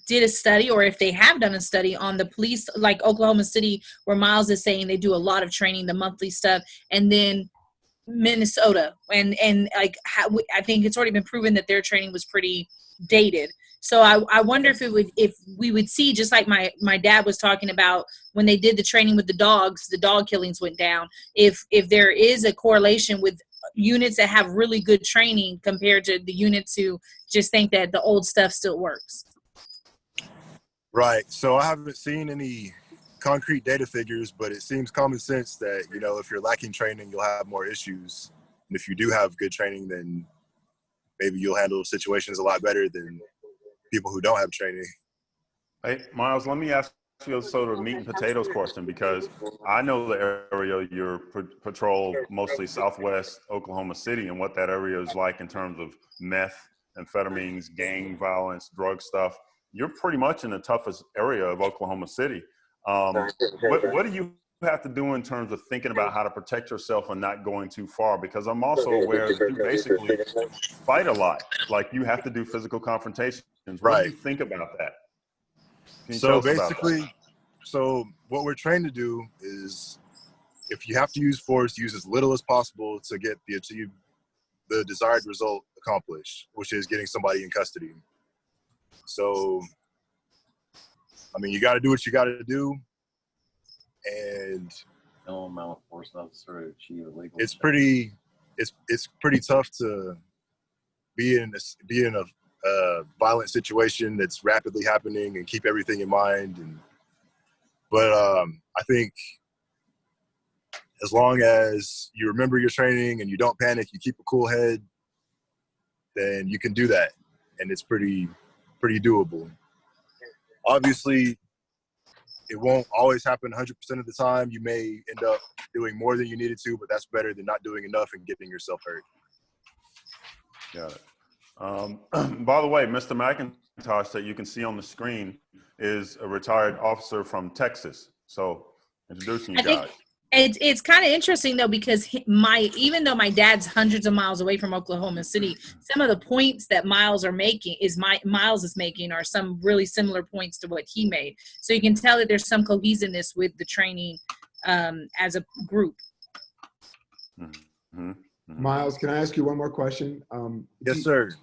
did a study, or if they have done a study on the police, like Oklahoma City, where Miles is saying they do a lot of training, the monthly stuff, and then Minnesota, and like I think it's already been proven that their training was pretty dated. So I wonder if we would see, just like my dad was talking about when they did the training with the dogs, the dog killings went down. If there is a correlation with units that have really good training compared to the units who just think that the old stuff still works.
Right. So I haven't seen any concrete data figures, but it seems common sense that, if you're lacking training, you'll have more issues. And if you do have good training, then maybe you'll handle situations a lot better than people who don't have training.
Hey, Miles, let me ask you a sort of meat and potatoes question, because I know the area you patrol, mostly Southwest Oklahoma City, and what that area is like in terms of meth, amphetamines, gang violence, drug stuff. You're pretty much in the toughest area of Oklahoma City. What do you have to do in terms of thinking about how to protect yourself and not going too far? Because I'm also aware that you basically fight a lot. Like, you have to do physical confrontations. What do you think about that? Can you tell us about that?
So what we're trained to do is, if you have to use force, use as little as possible to achieve the desired result accomplished, which is getting somebody in custody. So, you got to do what you got to do, and
No amount of force necessary to achieve a legal.
it's pretty tough to be in a violent situation that's rapidly happening and keep everything in mind. But I think as long as you remember your training and you don't panic, you keep a cool head, then you can do that, and it's pretty doable. Obviously, it won't always happen 100% of the time. You may end up doing more than you needed to, but that's better than not doing enough and getting yourself hurt.
Got it. By the way, Mr. McIntosh that you can see on the screen is a retired officer from Texas. So, introducing you guys.
It's kind of interesting though, because even though my dad's hundreds of miles away from Oklahoma City, some of the points that Miles is making are some really similar points to what he made. So you can tell that there's some cohesiveness with the training as a group.
Mm-hmm. Mm-hmm.
Miles, can I ask you one more question?
Yes, sir.
Do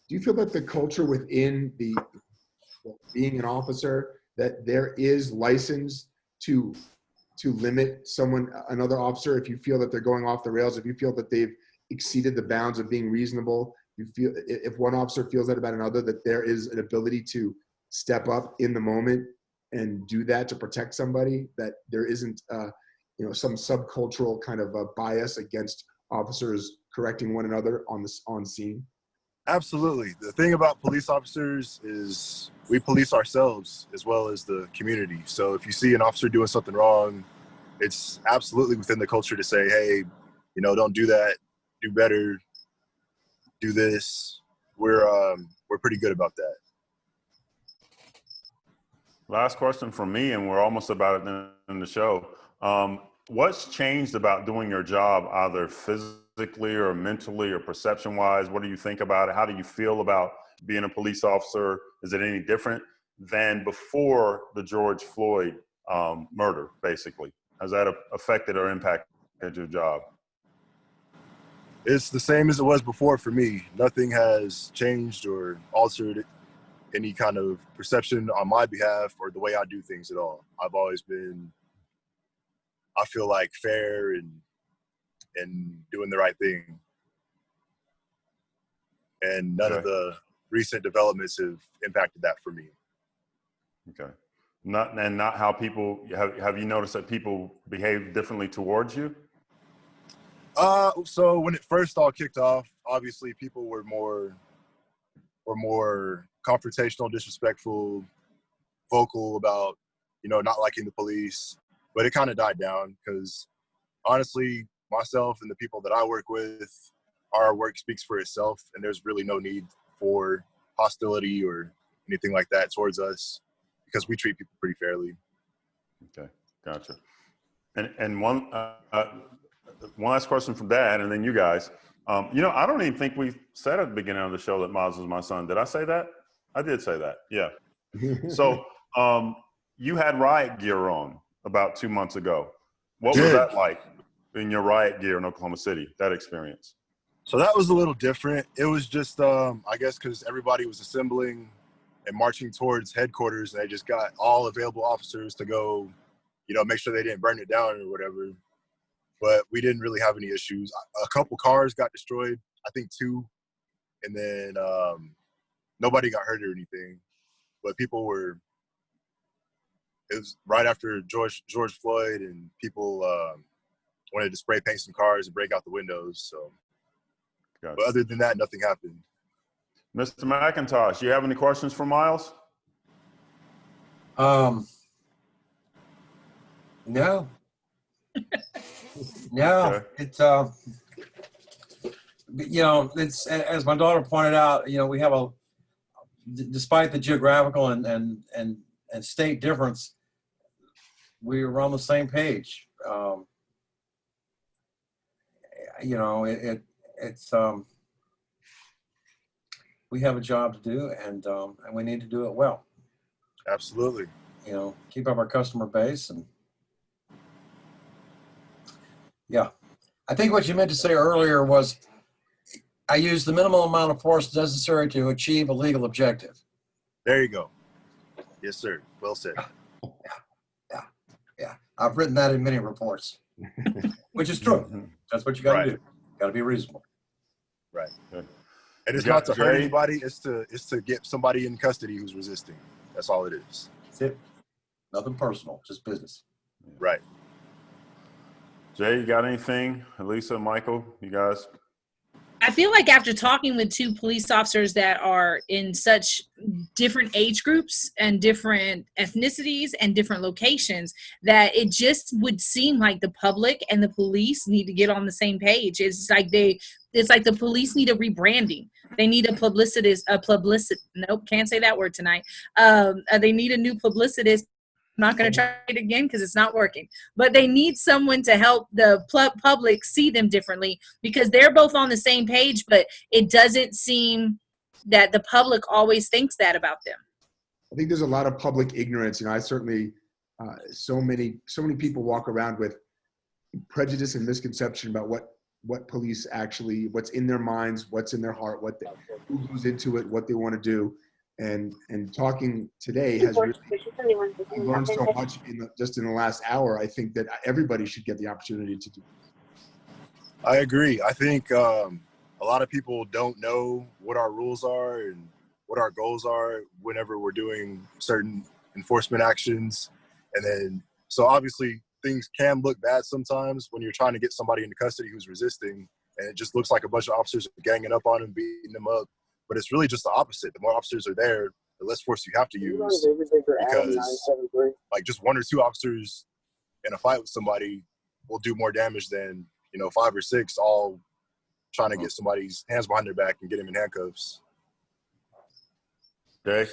you feel that the culture within being an officer, that there is license to limit another officer, if you feel that they're going off the rails, if you feel that they've exceeded the bounds of being reasonable, you feel, if one officer feels that about another, that there is an ability to step up in the moment and do that to protect somebody, that there isn't some subcultural kind of a bias against officers correcting one another on scene?
Absolutely. The thing about police officers is we police ourselves as well as the community. So if you see an officer doing something wrong, it's absolutely within the culture to say, hey, don't do that, do better, do this. We're pretty good about that.
Last question from me, and we're almost about it in the show. what's changed about doing your job, either physically or mentally or perception wise? What do you think about it? How do you feel about being a police officer? Is it any different than before the George Floyd murder, basically? Has that affected or impacted your job?
It's the same as it was before for me. Nothing has changed or altered any kind of perception on my behalf or the way I do things at all. I've always been, I feel like, fair and doing the right thing. And none of the recent developments have impacted that for me.
Okay. Not how people, have you noticed that people behave differently towards you?
So when it first all kicked off, obviously people were more confrontational, disrespectful, vocal about, not liking the police. But it kind of died down because honestly, myself and the people that I work with, our work speaks for itself, and there's really no need for hostility or anything like that towards us because we treat people pretty fairly.
Okay, gotcha. And one last question from Dad, and then you guys. I don't even think we said at the beginning of the show that Miles was my son. Did I say that? I did say that. Yeah. So you had riot gear on about 2 months ago. What was that like in your riot gear in Oklahoma City, that experience?
So that was a little different. It was just, I guess, because everybody was assembling and marching towards headquarters, and they just got all available officers to go, make sure they didn't burn it down or whatever. But we didn't really have any issues. A couple cars got destroyed, I think 2, and then nobody got hurt or anything. But it was right after George Floyd, and people wanted to spray paint some cars and break out the windows. So,
Gotcha.
But other than that, nothing happened.
Mr. McIntosh, you have any questions for Miles?
No. No,
Okay.
it's as my daughter pointed out. We have despite the geographical and state difference, we were on the same page. It's we have a job to do, and we need to do it well.
Absolutely.
Keep up our customer base, and yeah. I think what you meant to say earlier was I use the minimal amount of force necessary to achieve a legal objective.
There you go. Yes, sir. Well said.
Yeah. I've written that in many reports, which is true. That's what you got to do. Got to be reasonable.
Right.
Good.
And it's not to hurt anybody. It's to get somebody in custody who's resisting. That's all it is.
That's it. Nothing personal, just business.
Right.
Jay, you got anything? Elisa, Michael, you guys?
I feel like after talking with 2 police officers that are in such different age groups and different ethnicities and different locations, that it just would seem like the public and the police need to get on the same page. It's like the police need a rebranding. They need nope, can't say that word tonight. They need a new publicist. I'm not going to try it again because it's not working. But they need someone to help the public see them differently, because they're both on the same page, but it doesn't seem that the public always thinks that about them.
I think there's a lot of public ignorance. I certainly, so many people walk around with prejudice and misconception about what police actually, what's in their minds, what's in their heart, who goes into it, what they want to do. And talking today has really learned so much just in the last hour. I think that everybody should get the opportunity to do it.
I agree. I think a lot of people don't know what our rules are and what our goals are whenever we're doing certain enforcement actions. And then, so obviously things can look bad sometimes when you're trying to get somebody into custody who's resisting, and it just looks like a bunch of officers are ganging up on them, beating them up. But it's really just the opposite. The more officers are there, the less force you have to use, because like just 1 or 2 officers in a fight with somebody will do more damage than 5 or 6 all trying to get somebody's hands behind their back and get him in handcuffs.
Jay?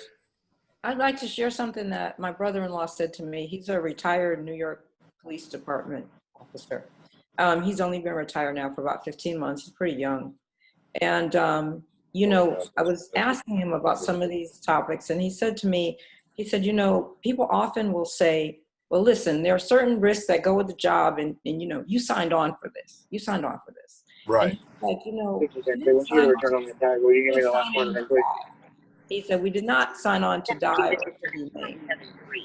I'd like to share something that my brother-in-law said to me. He's a retired New York Police Department officer. He's only been retired now for about 15 months. He's pretty young. And, you know, I was asking him about some of these topics, and he said to me, he said, you know, people often will say, well, listen, there are certain risks that go with the job, and you know, you signed on for this. You signed on for this.
Right.
And he's like, you know,
Which is actually, when you return on the tag, will you give me the last one of them, please?
he said, we did not sign on to die or to be maimed.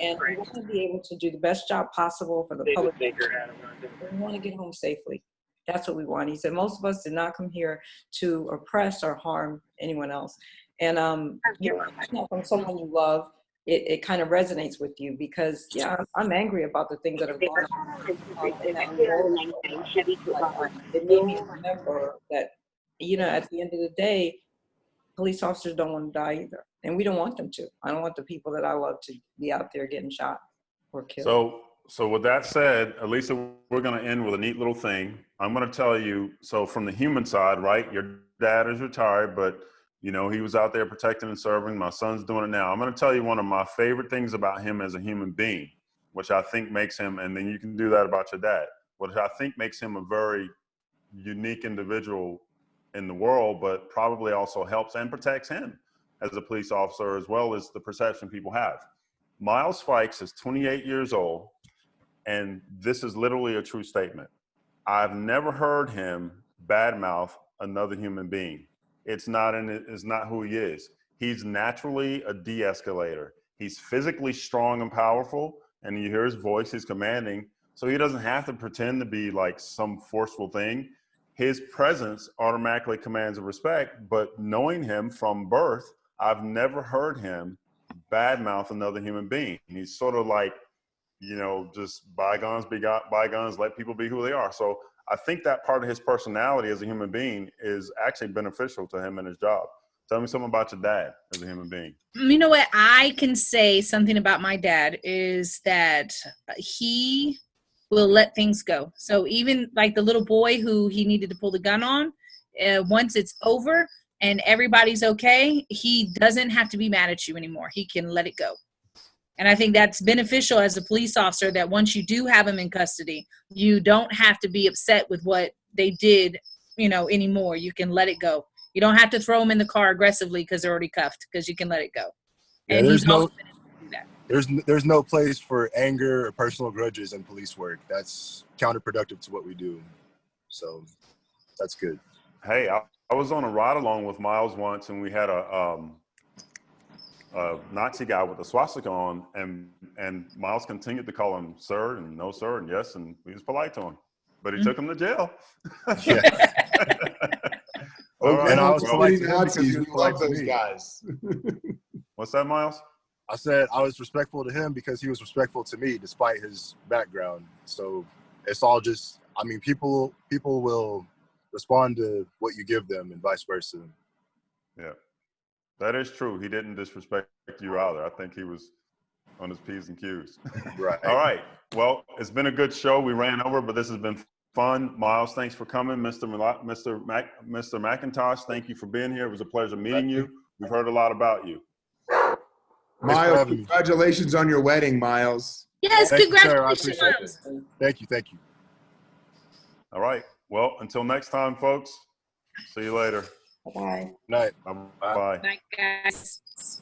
And we want to be able to do the best job possible for the public. We want to get home safely. That's what we want. He said, most of us did not come here to oppress or harm anyone else. And you know, from someone you love, it kind of resonates with you because, yeah, I'm angry about the things that have gone on. It made me remember that, you know, at the end of the day, police officers don't want to die either. And we don't want them to. I don't want the people that I love to be out there getting shot or killed.
So with that said, Elisa, we're going to end with a neat little thing. I'm going to tell you, so from the human side, right, your dad is retired, but, you know, he was out there protecting and serving. My son's doing it now. I'm going to tell you one of my favorite things about him as a human being, which I think makes him, and then you can do that about your dad, which I think makes him a very unique individual in the world, but probably also helps and protects him as a police officer, as well as the perception people have. Miles Fikes is 28 years old, and this is literally a true statement. I've never heard him badmouth another human being. It's not who he is. He's naturally a de-escalator. He's physically strong and powerful, and you hear his voice, he's commanding, so he doesn't have to pretend to be like some forceful thing. His presence automatically commands a respect, but knowing him from birth, I've never heard him badmouth another human being. He's sort of like, you know, just bygones be bygones, let people be who they are. So I think that part of his personality as a human being is actually beneficial to him and his job. Tell me something about your dad as a human being.
You know what? I can say something about my dad is that he will let things go. So even like the little boy who he needed to pull the gun on, once it's over and everybody's okay, he doesn't have to be mad at you anymore. He can let it go. And I think that's beneficial as a police officer, that once you do have him in custody, you don't have to be upset with what they did, you know, anymore. You can let it go. You don't have to throw them in the car aggressively because they're already cuffed, because you can let it go.
Yeah,
And he's always been able to do that.
There's no place for anger or personal grudges in police work. That's counterproductive to what we do. So that's good.
Hey, I was on a ride along with Miles once, and we had a Nazi guy with a swastika on, and Miles continued to call him sir and no sir and yes, and he was polite to him, but he took him to jail.
Yeah.
All right.
And I was
Well,
polite to him because
Nazis,
he was
we
polite
love
to
those
me.
guys.
What's that, Miles?
I said I was respectful to him because he was respectful to me despite his background. So it's all just, I mean, people will respond to what you give them and vice versa.
Yeah, that is true. He didn't disrespect you either. I think he was on his P's and Q's.
Right.
All right. Well, it's been a good show. We ran over, but this has been fun. Miles, thanks for coming. Mr. McIntosh, thank you for being here. It was a pleasure meeting you. We've heard a lot about you.
Miles, congratulations on your wedding, Miles.
Yes,
Thank you, sir. I
congratulations,
appreciate
Miles.
it. Thank you. Thank you.
All right. Well, until next time, folks. See you later.
Bye.
Night.
Bye-bye.
Night, guys.